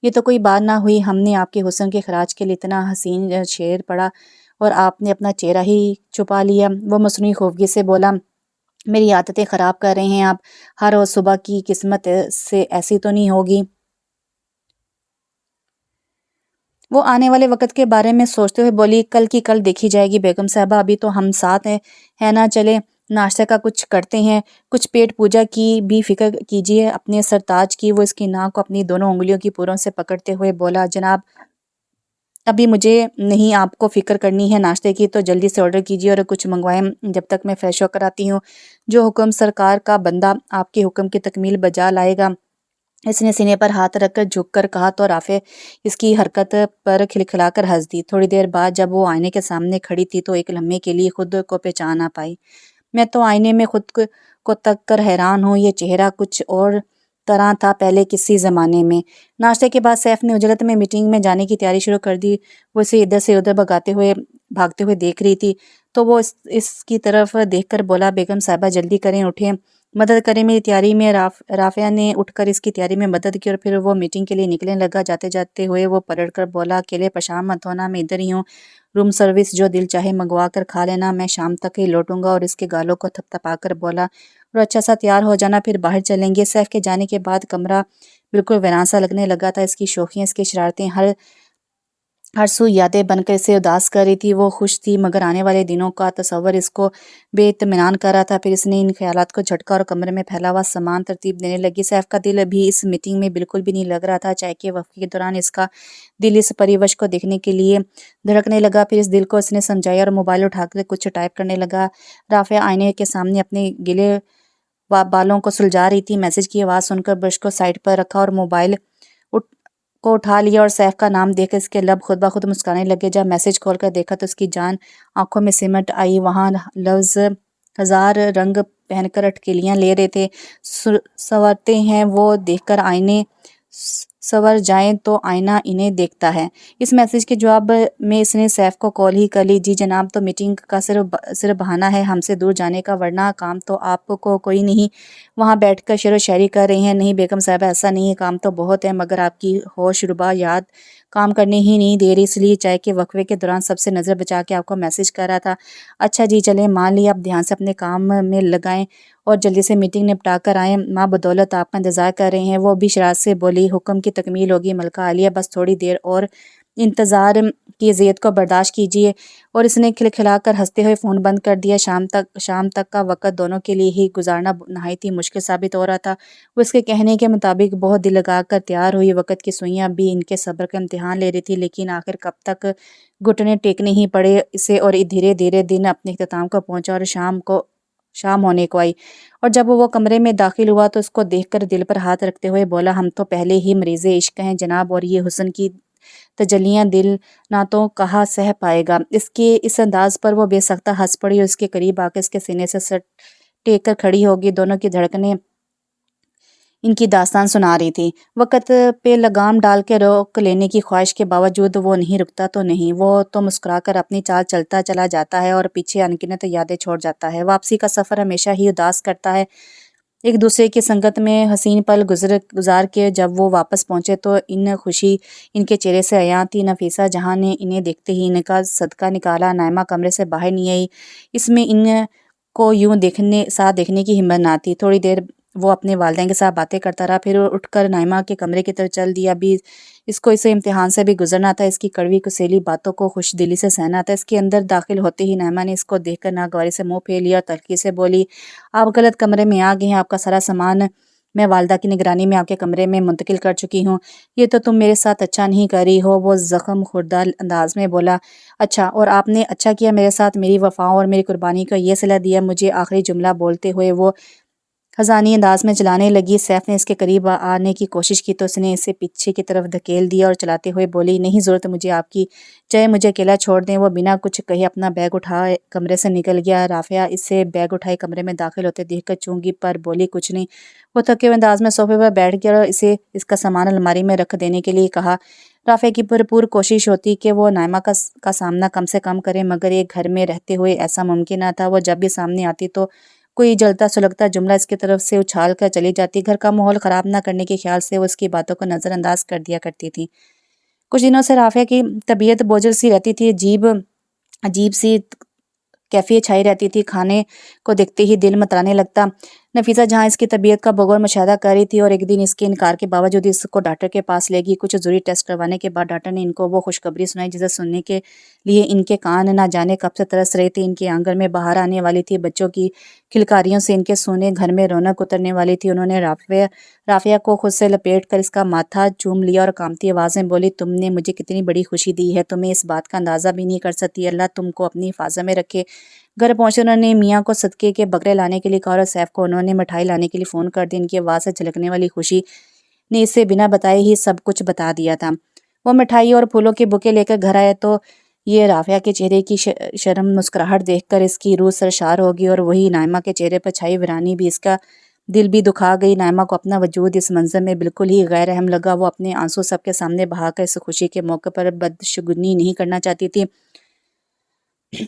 یہ تو کوئی بات نہ ہوئی، ہم نے آپ کے حسن کے خراج کے لیے اتنا حسین شعر پڑھا اور آپ نے اپنا چہرہ ہی چھپا لیا۔ وہ مصنوعی خوفگی سے بولا، میری عادتیں خراب کر رہے ہیں آپ، ہر روز صبح کی قسمت سے ایسی تو نہیں ہوگی۔ وہ آنے والے وقت کے بارے میں سوچتے ہوئے بولی، کل کی کل دیکھی جائے گی بیگم صاحبہ، ابھی تو ہم ساتھ ہیں، ہے نا؟ چلے ناشتے کا کچھ کرتے ہیں، کچھ پیٹ پوجا کی بھی فکر کیجئے، اپنے سرتاج کی۔ وہ اس کی ناک کو اپنی دونوں انگلیوں کی پوروں سے پکڑتے ہوئے بولا، جناب ابھی مجھے نہیں، آپ کو فکر کرنی ہے ناشتے کی تو جلدی سے آرڈر کیجئے اور کچھ منگوائیں، جب تک میں فریش ہو کر آتی ہوں۔ جو حکم سرکار کا بندہ آپ کے حکم کی تکمیل بجا لائے گا۔ اس نے سینے پر ہاتھ رکھ کر جھک کر کہا تو رافع اس کی حرکت پر کھلکھلا کر ہنس دی۔ تھوڑی دیر بعد جب وہ آئینے کے سامنے کھڑی تھی تو ایک لمحے کے لیے خود کو پہچان نہ پائی۔ میں تو آئینے میں خود کو تک کر حیران ہوں، یہ چہرہ کچھ اور طرح تھا پہلے کسی زمانے میں۔ ناشتے کے بعد سیف نے اجلت میں میٹنگ میں جانے کی تیاری شروع کر دی۔ وہ اسے ادھر سے ادھر بھاگتے ہوئے دیکھ رہی تھی تو وہ اس کی طرف دیکھ کر بولا، بیگم صاحبہ جلدی کریں، اٹھیں، مدد کریں میری تیاری میں۔ رافعہ نے اٹھ کر اس کی تیاری میں مدد کی اور پھر وہ میٹنگ کے لیے نکلنے لگا۔ جاتے جاتے ہوئے وہ پلٹ کر بولا، اکیلے پریشان مت ہونا، میں ادھر ہی ہوں، روم سروس جو دل چاہے منگوا کر کھا لینا، میں شام تک ہی لوٹوں گا۔ اور اس کے گالوں کو تھپ تھپا کر بولا، اور اچھا سا تیار ہو جانا، پھر باہر چلیں گے۔ سیف کے جانے کے بعد کمرہ بالکل ویران سا لگنے لگا تھا۔ اس کی شوخیاں، اس کی شرارتیں ہر سو یادیں بن کر اسے اداس کر رہی تھی۔ وہ خوش تھی مگر آنے والے دنوں کا تصور اس کو بے اطمینان کر رہا تھا۔ پھر اس نے ان خیالات کو جھٹکا اور کمرے میں پھیلا ہوا سامان ترتیب دینے لگی۔ سیف کا دل ابھی اس میٹنگ میں بالکل بھی نہیں لگ رہا تھا، چائے کے وقفے کے دوران اس کا دل اس پریوش کو دیکھنے کے لیے دھڑکنے لگا۔ پھر اس دل کو اس نے سمجھایا اور موبائل اٹھا کر کچھ ٹائپ کرنے لگا۔ رافعہ آئینے کے سامنے اپنے گلے بالوں کو سلجھا رہی تھی۔ میسج کی آواز سن کر برش کو سائڈ پر رکھا اور موبائل کو اٹھا لیا اور سیف کا نام دیکھ کر اس کے لب خود بخود مسکرانے لگے۔ جب میسج کھول کر دیکھا تو اس کی جان آنکھوں میں سمٹ آئی۔ وہاں لفظ ہزار رنگ پہن کر اٹکلیاں لے رہے تھے، سنورتے ہیں وہ دیکھ کر آئینے، سنور جائیں تو آئینہ انہیں دیکھتا ہے۔ اس میسج کے جواب میں اس نے سیف کو کال ہی کر لی، جی جناب، تو میٹنگ کا صرف بہانہ ہے ہم سے دور جانے کا، ورنہ کام تو آپ کو کوئی نہیں وہاں بیٹھ کر شعر و شاعری کر رہی ہیں۔ نہیں بیگم صاحبہ، ایسا نہیں ہے، کام تو بہت ہے مگر آپ کی ہوش ربا یاد کام کرنے ہی نہیں دے رہی، اس لیے چائے کے وقفے کے دوران سب سے نظر بچا کے آپ کو میسج کر رہا تھا۔ اچھا جی، چلیں مان لیا، اب دھیان سے اپنے کام میں لگائیں اور جلدی سے میٹنگ نپٹا کر آئیں، ماں بدولت آپ کا انتظار کر رہے ہیں۔ وہ بھی شرارت سے بولی، حکم کی تکمیل ہوگی ملکہ عالیہ، بس تھوڑی دیر اور انتظار کی اذیت کو برداشت کیجیے۔ اور اس نے کھلکھلا کر ہنستے ہوئے فون بند کر دیا۔ شام تک کا وقت دونوں کے لیے ہی گزارنا نہایت ہی مشکل ثابت ہو رہا تھا۔ وہ اس کے کہنے کے مطابق بہت دل لگا کر تیار ہوئی۔ وقت کی سوئیاں بھی ان کے صبر کا امتحان لے رہی تھی، لیکن آخر کب تک گھٹنے ٹیکنے ہی پڑے اسے، اور دھیرے دھیرے دن اپنے اختتام کو پہنچا اور شام ہونے کو آئی۔ اور جب وہ کمرے میں داخل ہوا تو اس کو دیکھ کر دل پر ہاتھ رکھتے ہوئے بولا، ہم تو پہلے ہی مریض عشق ہیں جناب، اور یہ حسن کی تجلیاں دل نہ تو کہاں سہ پائے گا۔ اس کے اس انداز پر وہ بے سختہ ہنس پڑی اور اس کے قریب آ کے اس کے سینے سے سر ٹیک کر کھڑی ہوگی۔ دونوں کی دھڑکنیں ان کی داستان سنا رہی تھی۔ وقت پہ لگام ڈال کے روک لینے کی خواہش کے باوجود وہ نہیں رکتا تو نہیں، وہ تو مسکرا کر اپنی چال چلتا چلا جاتا ہے اور پیچھے انگنت یادیں چھوڑ جاتا ہے۔ واپسی کا سفر ہمیشہ ہی اداس کرتا ہے۔ ایک دوسرے کی سنگت میں حسین پل گزار کے جب وہ واپس پہنچے تو خوشی ان کے چہرے سے عیاں تھی۔ نفیسہ جہاں نے انہیں دیکھتے ہی ان کا صدقہ نکالا، نائمہ کمرے سے باہر نہیں آئی۔ اس میں ان کو یوں دیکھنے کی ہمت نہ تھی۔ تھوڑی دیر وہ اپنے والدین کے ساتھ باتیں کرتا رہا، پھر اٹھ کر نائمہ کے کمرے کی طرف چل دیا۔ ابھی اس کو اسے امتحان سے بھی گزرنا تھا، اس کی کڑوی کسیلی باتوں کو خوش دلی سے سہنا تھا۔ اس کے اندر داخل ہوتے ہی نائمہ نے اس کو دیکھ کر ناگواری سے منہ پھیر لیا اور تلخی سے بولی، آپ غلط کمرے میں آ گئے ہیں، آپ کا سارا سامان میں والدہ کی نگرانی میں آپ کے کمرے میں منتقل کر چکی ہوں، یہ تو تم میرے ساتھ اچھا نہیں کر رہی ہو۔ وہ زخم خوردہ انداز میں بولا، اچھا، اور آپ نے اچھا کیا میرے ساتھ، میری وفاؤں اور میری قربانی کا یہ صلہ دیا۔ مجھے آخری جملہ بولتے ہوئے وہ خزانی انداز میں چلانے لگی۔ سیف نے اس کے قریب آنے کی کوشش کی تو اس نے اسے پیچھے کی طرف دھکیل دیا اور چلاتے ہوئے بولی، نہیں ضرورت مجھے آپ کی، چاہے مجھے اکیلا چھوڑ دیں۔ وہ بنا کچھ کہے اپنا بیگ اٹھائے کمرے سے نکل گیا۔ رافعہ اسے بیگ اٹھائے کمرے میں داخل ہوتے دیکھ کر چونکی پر بولی کچھ نہیں۔ وہ تھکے ہوئے انداز میں صوفے پر بیٹھ گیا اور اسے اس کا سامان الماری میں رکھ دینے کے لیے کہا۔ رافعہ کی بھرپور کوشش ہوتی کہ وہ نائمہ کا سامنا کم سے کم کرے، مگر ایک گھر میں رہتے ہوئے ایسا ممکن نہ تھا۔ وہ جب بھی سامنے آتی تو کوئی جلتا سلگتا جملہ اس کی طرف سے اچھال کر چلی جاتی۔ گھر کا ماحول خراب نہ کرنے کے خیال سے وہ اس کی باتوں کو نظر انداز کر دیا کرتی تھی۔ کچھ دنوں سے رافعہ کی طبیعت بوجھل سی رہتی تھی، عجیب سی کیفیت چھائی رہتی تھی، کھانے کو دیکھتے ہی دل مترانے لگتا۔ نفیسہ جہاں اس کی طبیعت کا بغور مشاہدہ کر رہی تھی اور ایک دن اس کے انکار کے باوجود اس کو ڈاکٹر کے پاس لے گئی۔ کچھ ضروری ٹیسٹ کروانے کے بعد ڈاکٹر نے ان کو وہ خوشخبری سنائی جسے سننے کے لیے ان کے کان نہ جانے کب سے ترس رہے تھے۔ ان کے آنگن میں بہار آنے والی تھی، بچوں کی کھلکاریوں سے ان کے سونے گھر میں رونق اترنے والی تھی۔ انہوں نے رافعہ کو خود سے لپیٹ کر اس کا ماتھا چوم لیا اور کانپتی آواز میں بولی، تم نے مجھے کتنی بڑی خوشی دی ہے، تمہیں اس بات کا اندازہ بھی نہیں کر سکتی، اللہ تم کو اپنی حفاظت میں رکھے۔ گھر پہنچے انہوں نے میاں کو صدقے کے بکرے لانے کے لیے کہا اور سیف کو انہوں نے مٹھائی لانے کے لیے فون کر دیا۔ ان کی آواز سے جھلکنے والی خوشی نے اسے بنا بتائے ہی سب کچھ بتا دیا تھا۔ وہ مٹھائی اور پھولوں کے بکے لے کر گھر آئے تو یہ رافعہ کے چہرے کی شرم مسکراہٹ دیکھ کر اس کی روح سرشار ہوگی اور وہی نائمہ کے چہرے پر چھائی ویرانی بھی اس کا دل بھی دکھا گئی۔ نائمہ کو اپنا وجود اس منظر میں بالکل ہی غیر اہم لگا۔ وہ اپنے آنسو سب کے سامنے بہا کر اس خوشی کے موقع پر بدشگونی نہیں کرنا چاہتی تھی۔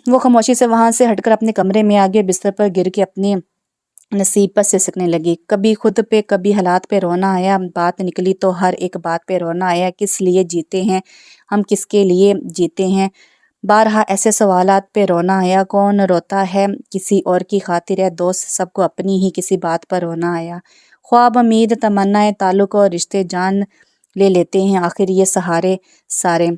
وہ خاموشی سے وہاں سے ہٹ کر اپنے کمرے میں آگے بستر پر گر کے اپنے نصیب پر سسکنے لگی۔ کبھی خود پہ، کبھی حالات پہ رونا آیا۔ بات نکلی تو ہر ایک بات پہ رونا آیا۔ کس لیے جیتے ہیں ہم، کس کے لیے جیتے ہیں، بارہا ایسے سوالات پہ رونا آیا۔ کون روتا ہے کسی اور کی خاطر، ہے دوست سب کو اپنی ہی کسی بات پر رونا آیا۔ خواب، امید، تمنائیں، تعلق اور رشتے جان لے لیتے ہیں آخر یہ سہارے سارے۔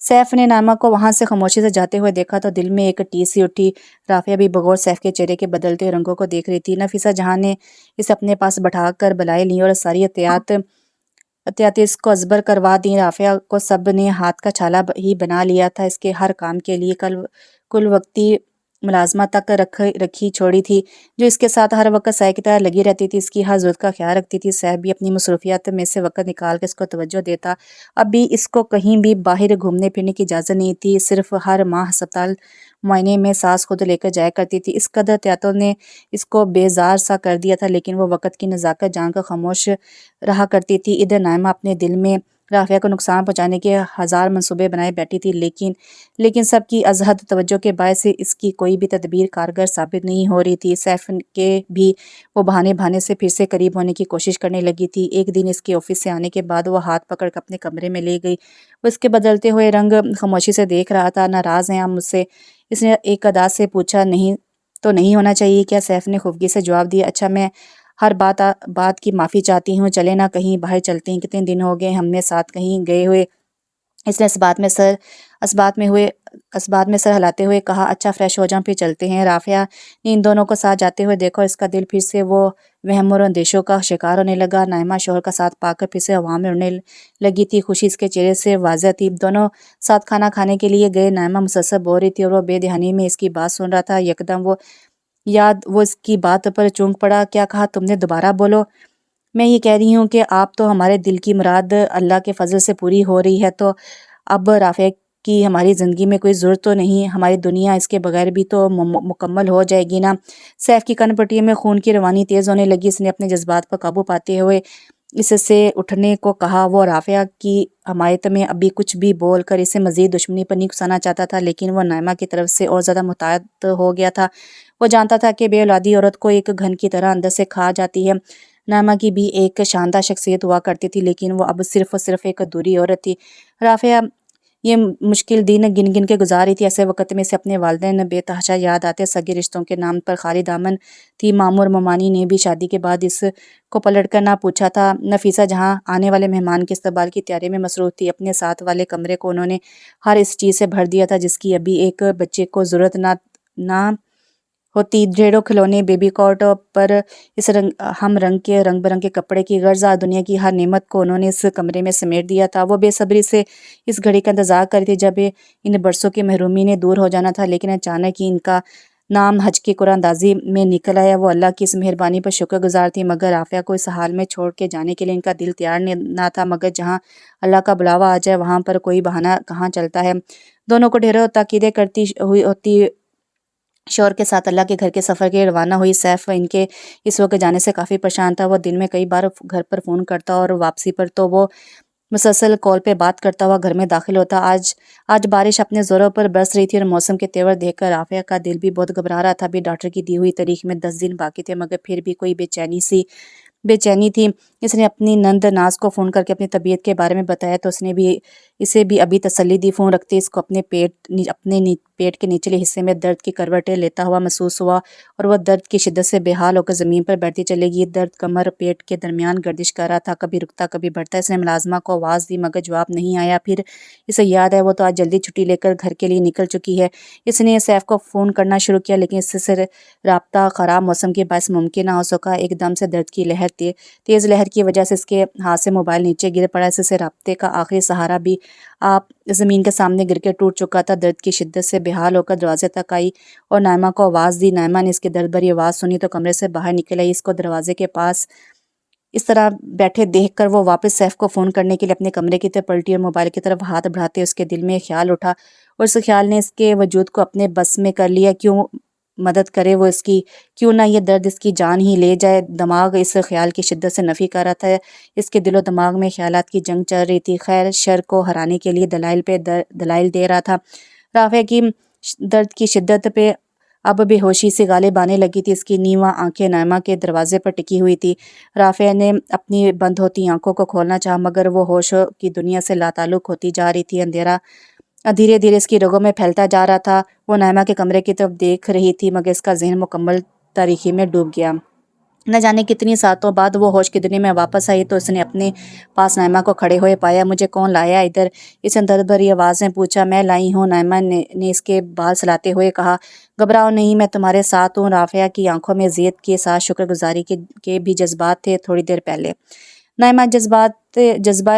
سیف نے نائمہ کو وہاں سے خاموشی سے جاتے ہوئے دیکھا تو دل میں ایک ٹیس سی اٹھی۔ رافعہ بھی بغور سیف کے چہرے کے بدلتے رنگوں کو دیکھ رہی تھی۔ نفیسہ جہاں نے اسے اپنے پاس بٹھا کر بلائیں لی اور ساری احتیاطیں اس کو ازبر کروا دیں۔ رافعہ کو سب نے ہاتھ کا چھالا ہی بنا لیا تھا۔ اس کے ہر کام کے لیے کل وقتی ملازمہ تک رکھی چھوڑی تھی جو اس کے ساتھ ہر وقت سائے کی طرح لگی رہتی تھی، اس کی ہر ضرورت کا خیال رکھتی تھی۔ سیف بھی اپنی مصروفیات میں سے وقت نکال کے اس کو توجہ دیتا۔ اب بھی اس کو کہیں بھی باہر گھومنے پھرنے کی اجازت نہیں تھی، صرف ہر ماہ ہسپتال معائنے میں ساس خود لے کر جایا کرتی تھی۔ اس قدر احتیاطوں نے اس کو بیزار سا کر دیا تھا، لیکن وہ وقت کی نزاکت جان کر خاموش رہا کرتی تھی۔ ادھر نائمہ اپنے دل میں رافعہ کو نقصان پہنچانے کے ہزار منصوبے بنائے بیٹھی تھی، لیکن سب کی از حد توجہ کے باعث اس کی کوئی بھی تدبیر کارگر ثابت نہیں ہو رہی تھی۔ سیف کے بھی وہ بہانے سے پھر سے قریب ہونے کی کوشش کرنے لگی تھی۔ ایک دن اس کے آفس سے آنے کے بعد وہ ہاتھ پکڑ کر اپنے کمرے میں لے گئی۔ وہ اس کے بدلتے ہوئے رنگ خاموشی سے دیکھ رہا تھا۔ ناراض ہیں آپ مجھ سے، اس نے ایک ادا سے پوچھا۔ نہیں تو نہیں ہونا چاہیے کیا، سیف نے خفگی سے جواب دیا۔ اچھا میں ہر بات کی معافی چاہتی ہوں، چلے نا کہیں باہر چلتے ہیں، کتنے دن ہو گئے ہم نے ساتھ کہیں گئے ہوئے۔ اس نے اس بات میں سر ہلاتے ہوئے کہا، اچھا فریش ہو جاؤں پھر چلتے ہیں۔ رافعہ نے ان دونوں کو ساتھ جاتے ہوئے دیکھا اور اس کا دل پھر سے وہ وہم اور اندیشوں کا شکار ہونے لگا۔ نائمہ شوہر کا ساتھ پا کر پھر سے ہوا میں اڑنے لگی تھی، خوشی اس کے چہرے سے واضح تھی۔ دونوں ساتھ کھانا کھانے کے لیے گئے۔ نائمہ مسرسر بول رہی تھی اور وہ بے دھیانی میں اس کی بات سن رہا تھا۔ یکدم وہ اس کی بات پر چونک پڑا۔ کیا کہا تم نے، دوبارہ بولو۔ میں یہ کہہ رہی ہوں کہ آپ تو ہمارے دل کی مراد اللہ کے فضل سے پوری ہو رہی ہے، تو اب رافعہ کی ہماری زندگی میں کوئی ضرورت تو نہیں، ہماری دنیا اس کے بغیر بھی تو مکمل ہو جائے گی نا۔ سیف کی کن پٹی میں خون کی روانی تیز ہونے لگی۔ اس نے اپنے جذبات پر قابو پاتے ہوئے اس سے اٹھنے کو کہا۔ وہ رافعہ کی حمایت میں ابھی کچھ بھی بول کر اسے مزید دشمنی پر نہیں اکسانا چاہتا تھا، لیکن وہ نائمہ کی طرف سے اور زیادہ محتاط ہو گیا تھا۔ وہ جانتا تھا کہ بے اولادی عورت کو ایک گھن کی طرح اندر سے کھا جاتی ہے۔ نائمہ کی بھی ایک شاندار شخصیت ہوا کرتی تھی، لیکن وہ اب صرف ایک ادھوری عورت تھی۔ رافعہ یہ مشکل دن گن گن کے گزار رہی تھی۔ ایسے وقت میں سے اپنے والدین بے تحاشا یاد آتے۔ سگے رشتوں کے نام پر خالی دامن تھی۔ ماموں اور ممانی نے بھی شادی کے بعد اس کو پلٹ کر نہ پوچھا تھا۔ نفیسہ جہاں آنے والے مہمان کے استقبال کی تیاری میں مصروف تھی، اپنے ساتھ والے کمرے کو انہوں نے ہر اس چیز سے بھر دیا تھا جس کی ابھی ایک بچے کو ضرورت نہ ہوتی۔ ڈھیروں کھلونے، بیبی کاٹ پر اس رنگ برنگ کے کپڑے کی غرض دنیا کی ہر نعمت کو انہوں نے اس کمرے میں سمیٹ دیا تھا۔ وہ بے صبری سے اس گھڑی کا انتظار کر رہی تھی جب ان برسوں کی محرومی نے دور ہو جانا تھا، لیکن اچانک ہی ان کا نام حج کی قرآن اندازی میں نکل آیا۔ وہ اللہ کی اس مہربانی پر شکر گزار تھی، مگر رافعہ کو اس حال میں چھوڑ کے جانے کے لیے ان کا دل تیار نہ تھا، مگر جہاں اللہ کا بلاوا آ جائے وہاں پر کوئی بہانہ کہاں چلتا ہے۔ دونوں کو ڈھیروں تاکیدیں کرتی ہوتی شوہر کے ساتھ اللہ کے گھر کے سفر کے روانہ ہوئی۔ سیف ان کے اس وقت جانے سے کافی پریشان تھا۔ وہ دن میں کئی بار گھر پر فون کرتا اور واپسی پر تو وہ مسلسل کال پہ بات کرتا ہوا گھر میں داخل ہوتا۔ آج بارش اپنے زوروں پر برس رہی تھی اور موسم کے تیور دیکھ کر رافعہ کا دل بھی بہت گھبرا رہا تھا۔ ابھی ڈاکٹر کی دی ہوئی تاریخ میں 10 دن باقی تھے، مگر پھر بھی کوئی بے چینی تھی۔ اس نے اپنی نند ناز کو فون کر کے اپنی طبیعت کے بارے میں بتایا تو اسے بھی ابھی تسلی دی۔ فون رکھتے اس کو اپنے پیٹ کے نچلے حصے میں درد کی کروٹیں لیتا ہوا محسوس ہوا اور وہ درد کی شدت سے بے حال ہو کر زمین پر بیٹھتی چلے گئی۔ درد کمر پیٹ کے درمیان گردش کر رہا تھا، کبھی رکتا کبھی بڑھتا۔ اس نے ملازمہ کو آواز دی مگر جواب نہیں آیا۔ پھر اسے یاد ہے وہ تو آج جلدی چھٹی لے کر گھر کے لیے نکل چکی ہے۔ اس نے سیف کو فون کرنا شروع کیا لیکن اس سے رابطہ خراب موسم کے باعث ممکن نہ ہو سکا۔ ایک دم سے درد کی تیز لہر کی وجہ سے اس کے ہاتھ سے موبائل نیچے گر پڑا۔ اس سے رابطے کا آخری سہارا بھی آپ زمین کے سامنے گر کے ٹوٹ چکا تھا۔ درد کی شدت سے بے حال ہو کر دروازے تک آئی اور نائمہ کو آواز دی۔ نائمہ نے اس کی درد بھری آواز سنی تو کمرے سے باہر نکل آئی۔ اس کو دروازے کے پاس اس طرح بیٹھے دیکھ کر وہ واپس سیف کو فون کرنے کے لیے اپنے کمرے کی طرف پلٹی اور موبائل کی طرف ہاتھ بڑھاتے اس کے دل میں خیال اٹھا اور اس خیال نے اس کے وجود کو اپنے بس میں کر لیا۔ کیوں مدد کرے وہ اس کی، کیوں نہ یہ درد اس کی جان ہی لے جائے۔ دماغ اس خیال کی شدت سے نفی کر رہا تھا۔ اس کے دل و دماغ میں خیالات کی جنگ چل رہی تھی، خیر شر کو ہرانے کے لیے دلائل پہ دلائل دے رہا تھا۔ رافعہ کی درد کی شدت پہ اب بے ہوشی سے غالب آنے لگی تھی۔ اس کی نیواں آنکھیں نائمہ کے دروازے پر ٹکی ہوئی تھی۔ رافعہ نے اپنی بند ہوتی آنکھوں کو کھولنا چاہا مگر وہ ہوش کی دنیا سے لاتعلق ہوتی جا رہی تھی۔ اندھیرا دھیرے دھیرے اس کی رگوں میں پھیلتا جا رہا تھا۔ وہ نائمہ کے کمرے کی طرف دیکھ رہی تھی مگر اس کا ذہن مکمل تاریکی میں ڈوب گیا۔ نہ جانے کتنی ساعتوں بعد وہ ہوش کی دنیا میں واپس آئی تو اس نے اپنے پاس نائمہ کو کھڑے ہوئے پایا۔ مجھے کون لایا ادھر؟ اس نے درد بھری آواز میں پوچھا۔ میں لائی ہوں، نائمہ نے اس کے بال سلاتے ہوئے کہا۔ گھبراؤ نہیں، میں تمہارے ساتھ ہوں۔ رافعہ کی آنکھوں میں اذیت کے ساتھ شکر گزاری کے بھی جذبات تھے۔ تھوڑی دیر پہلے نائمہ جذبہ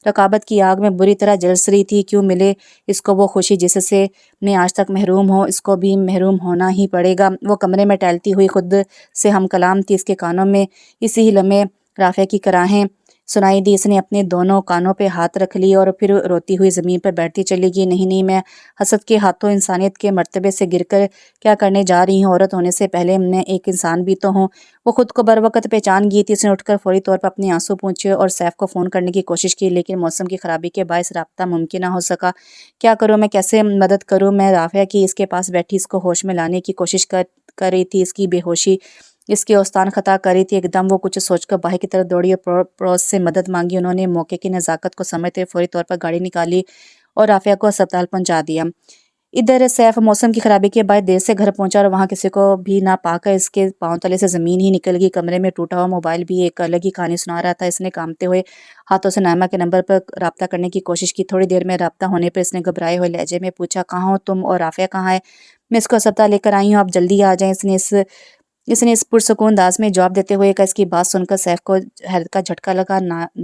رقابت کی آگ میں بری طرح جھلس رہی تھی۔ کیوں ملے اس کو وہ خوشی جس سے نے آج تک محروم ہو، اس کو بھی محروم ہونا ہی پڑے گا۔ وہ کمرے میں ٹہلتی ہوئی خود سے ہم کلام تھی۔ اس کے کانوں میں اسی ہی لمحے رافعہ کی کراہیں سنائی دی۔ اس نے اپنے دونوں کانوں پہ ہاتھ رکھ لی اور پھر روتی ہوئی زمین پر بیٹھتی چلی گئی۔ نہیں، میں حسد کے ہاتھوں انسانیت کے مرتبے سے گر کر کیا کرنے جا رہی ہوں؟ عورت ہونے سے پہلے میں ایک انسان بھی تو ہوں۔ وہ خود کو بروقت پہچان گئی تھی۔ اس نے اٹھ کر فوری طور پر اپنے آنسو پونچھے اور سیف کو فون کرنے کی کوشش کی لیکن موسم کی خرابی کے باعث رابطہ ممکن نہ ہو سکا۔ کیا کروں میں، کیسے مدد کروں میں؟ رافعہ کی اس کے پاس بیٹھی اس کو ہوش میں لانے کی کوشش کر رہی تھی۔ اس کی بے ہوشی اس کے اوستان خطا کر رہی تھی۔ ایک دم وہ کچھ سوچ کر باہر کی طرف دوڑی اور پڑوس سے مدد مانگی۔ انہوں نے موقع کی نزاکت کو سمجھتے ہوئے فوری طور پر گاڑی نکالی اور رافعہ کو اسپتال پہنچا دیا۔ ادھر سیف موسم کی خرابی کے بعد دیر سے گھر پہنچا اور وہاں کسی کو بھی نہ پا کر اس کے پاؤں تلے سے زمین ہی نکل گئی۔ کمرے میں ٹوٹا ہوا موبائل بھی ایک الگ ہی کہانی سنا رہا تھا۔ اس نے کانپتے ہوئے ہاتھوں سے نائمہ کے نمبر پر رابطہ کرنے کی کوشش کی۔ تھوڑی دیر میں رابطہ ہونے پر اس نے گھبرائے ہوئے لہجے میں پوچھا، کہاں ہو تم اور رافعہ کہاں ہے؟ میں اس کو اسپتال لے کر آئی ہوں، آپ جلدی آ جائیں۔ اس نے اس پرسکون انداز میں جواب دیتے ہوئے کہا۔ اس کی بات سن کر سیف کو حیرت کا جھٹکا لگا۔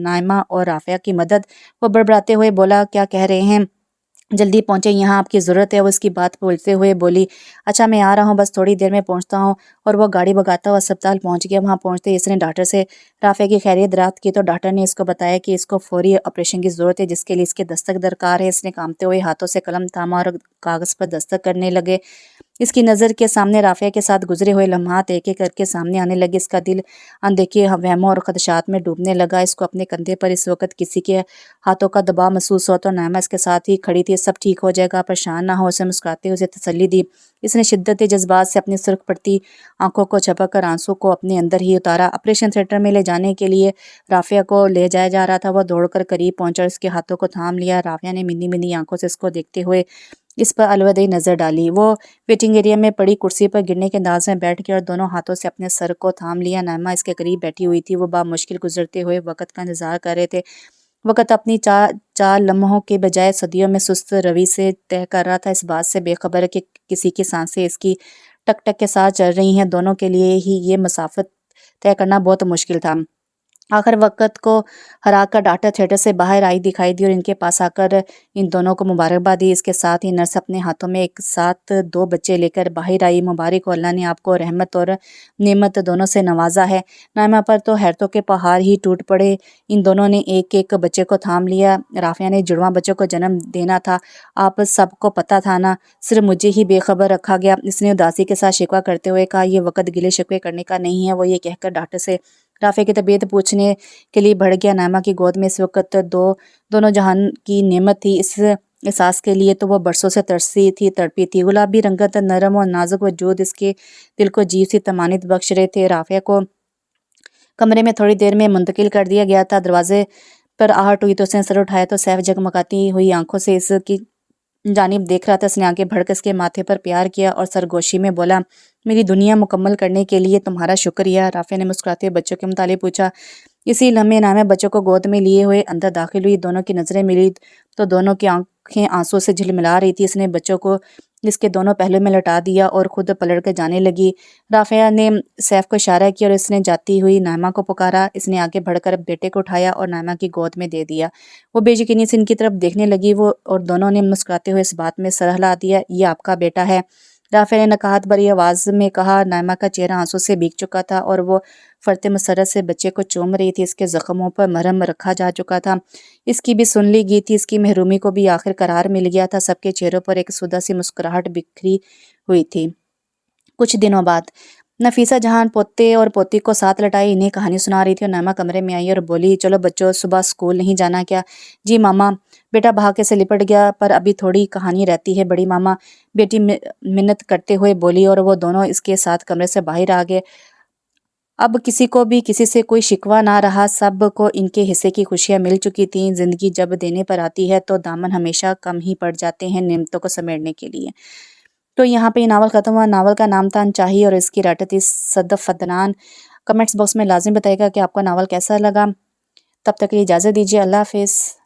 نائمہ اور رافعہ کی مدد؟ وہ بڑبڑاتے ہوئے بولا، کیا کہہ رہے ہیں؟ جلدی پہنچے، یہاں آپ کی ضرورت ہے۔ وہ اس کی بات بولتے ہوئے بولی، اچھا میں آ رہا ہوں، بس تھوڑی دیر میں پہنچتا ہوں۔ اور وہ گاڑی بھگاتا ہوا اسپتال پہنچ گیا۔ وہاں پہنچتے ہی اس نے ڈاکٹر سے رافعہ کی خیریت دریافت کی تو ڈاکٹر نے اس کو بتایا کہ اس کو فوری آپریشن کی ضرورت ہے جس کے لیے اس کے دستک درکار ہے۔ اس نے کانپتے ہوئے ہاتھوں سے قلم تھاما اور کاغذ پر دستخط کرنے لگے۔ اس کی نظر کے سامنے رافعہ کے ساتھ گزرے ہوئے لمحات ایک ایک کر کے سامنے آنے لگے۔ اس کا دل اندیکھے وہموں اور خدشات میں ڈوبنے لگا۔ اس کو اپنے کندھے پر اس وقت کسی کے ہاتھوں کا دباؤ محسوس ہوا تو نائمہ اس کے ساتھ ہی کھڑی تھی۔ سب ٹھیک ہو جائے گا، پریشان نہ ہو، اسے مسکراتے ہوئے اسے تسلی دی۔ اس نے شدت جذبات سے اپنی سرخ پڑتی آنکھوں کو جھپک کر آنسوں کو اپنے اندر ہی اتارا۔ آپریشن تھیٹر میں لے جانے کے لیے رافعہ کو لے جایا جا رہا تھا۔ وہ دوڑ کر قریب پہنچا اور اس کے ہاتھوں کو تھام لیا۔ رافعہ نے مندی مندی آنکھوں سے اس کو دیکھتے ہوئے اس پر الوداعی نظر ڈالی۔ وہ ویٹنگ ایریا میں پڑی کرسی پر گرنے کے انداز میں بیٹھ گیا اور دونوں ہاتھوں سے اپنے سر کو تھام لیا۔ نائمہ اس کے قریب بیٹھی ہوئی تھی۔ وہ بامشکل گزرتے ہوئے وقت کا انتظار کر رہے تھے۔ وقت اپنی چال لمحوں کے بجائے صدیوں میں سست روی سے طے کر رہا تھا۔ اس بات سے بے خبر ہے کہ کسی کی سانسیں اس کی ٹک ٹک کے ساتھ چل رہی ہیں۔ دونوں کے لیے ہی یہ مسافت طے کرنا بہت مشکل تھا۔ آخر وقت کو ہرا کر ڈاکٹر تھیٹر سے باہر آئی دکھائی دی اور ان کے پاس آ کر ان دونوں کو مبارکباد دی۔ اس کے ساتھ ہی نرس اپنے ہاتھوں میں ایک ساتھ 2 بچے لے کر باہر آئی۔ مبارک ہو، اللہ نے آپ کو رحمت اور نعمت دونوں سے نوازا ہے۔ نائمہ پر تو حیرتوں کے پہاڑ ہی ٹوٹ پڑے۔ ان دونوں نے ایک ایک بچے کو تھام لیا۔ رافعہ نے جڑواں بچوں کو جنم دینا تھا، آپ سب کو پتہ تھا نا، صرف مجھے ہی بے خبر رکھا گیا۔ اس نے اداسی کے ساتھ شکوہ کرتے ہوئے کہا، یہ وقت گلے شکوے کرنے کا نہیں ہے۔ وہ یہ کہہ کر ڈاکٹر سے رافعہ کی طبیعت پوچھنے کے لیے بڑھ گیا۔ نائمہ کی گود میں اس وقت دونوں جہان کی نعمت تھی۔ اس احساس کے لیے تو وہ برسوں سے ترسی تھی، تڑپی تھی۔ گلابی رنگت، نرم اور نازک وجود اس کے دل کو عجیب سی طمانینت بخش رہے تھے۔ رافعہ کو کمرے میں تھوڑی دیر میں منتقل کر دیا گیا تھا۔ دروازے پر آہٹ ہوئی تو اس نے سر اٹھایا تو سیف جگمگاتی ہوئی آنکھوں سے اس کی جانب دیکھ رہا تھا۔ اس نے آگے بڑھ کر اس کے ماتھے پر پیار کیا اور سرگوشی میں بولا، میری دنیا مکمل کرنے کے لیے تمہارا شکریہ۔ رافعہ نے مسکراتے ہوئے بچوں کے متعلق پوچھا۔ اسی لمحے نائمہ بچوں کو گود میں لیے ہوئے اندر داخل ہوئی۔ دونوں کی نظریں ملی تو دونوں کی آنکھیں آنسو سے جھلملا رہی تھی۔ اس نے بچوں کو اس کے دونوں پہلو میں لٹا دیا اور خود پلٹ کر جانے لگی۔ رافعہ نے سیف کو اشارہ کیا اور اس نے جاتی ہوئی نائمہ کو پکارا۔ اس نے آگے بڑھ کر بیٹے کو اٹھایا اور نائمہ کی گود میں دے دیا۔ وہ بے یقینی سے ان کی طرف دیکھنے لگی اور دونوں نے مسکراتے ہوئے اس بات میں سر ہلا دیا، یہ آپ کا بیٹا ہے؟ رافعہ نے نکہت بھری آواز میں کہا۔ نائمہ کا چہرہ آنسو سے بھیگ چکا تھا اور وہ فرط مسرت سے بچے کو چوم رہی تھی۔ اس کے زخموں پر مرہم رکھا جا چکا تھا، اس کی بھی سن لی گئی تھی، اس کی محرومی کو بھی آخر قرار مل گیا تھا۔ سب کے چہروں پر ایک سودہ سی مسکراہٹ بکھری ہوئی تھی۔ کچھ دنوں بعد نفیسہ جہاں پوتے اور پوتی کو ساتھ لٹائے انہیں کہانی سنا رہی تھی اور نائمہ کمرے میں آئی اور بولی، چلو بچوں، صبح اسکول نہیں جانا کیا؟ جی ماما، بیٹا بھاگے سے لپٹ گیا، پر ابھی تھوڑی کہانی رہتی ہے بڑی ماما، بیٹی منت کرتے ہوئے بولی اور وہ دونوں اس کے ساتھ کمرے سے باہر آ گئے۔ اب کسی کو بھی کسی سے کوئی شکوہ نہ رہا، سب کو ان کے حصے کی خوشیاں مل چکی تھیں۔ زندگی جب دینے پر آتی ہے تو دامن ہمیشہ کم ہی پڑ جاتے ہیں نعمتوں کو سمیٹنے کے لیے۔ تو یہاں پہ یہ ناول ختم ہوا۔ ناول کا نام تھا انچاہی اور اس کی رائٹر تھی صدف عدنان۔ کمنٹس باکس میں لازم بتائے گا کہ آپ کو ناول کیسا لگا۔ تب تک کے لیے اجازت دیجیے، اللہ حافظ۔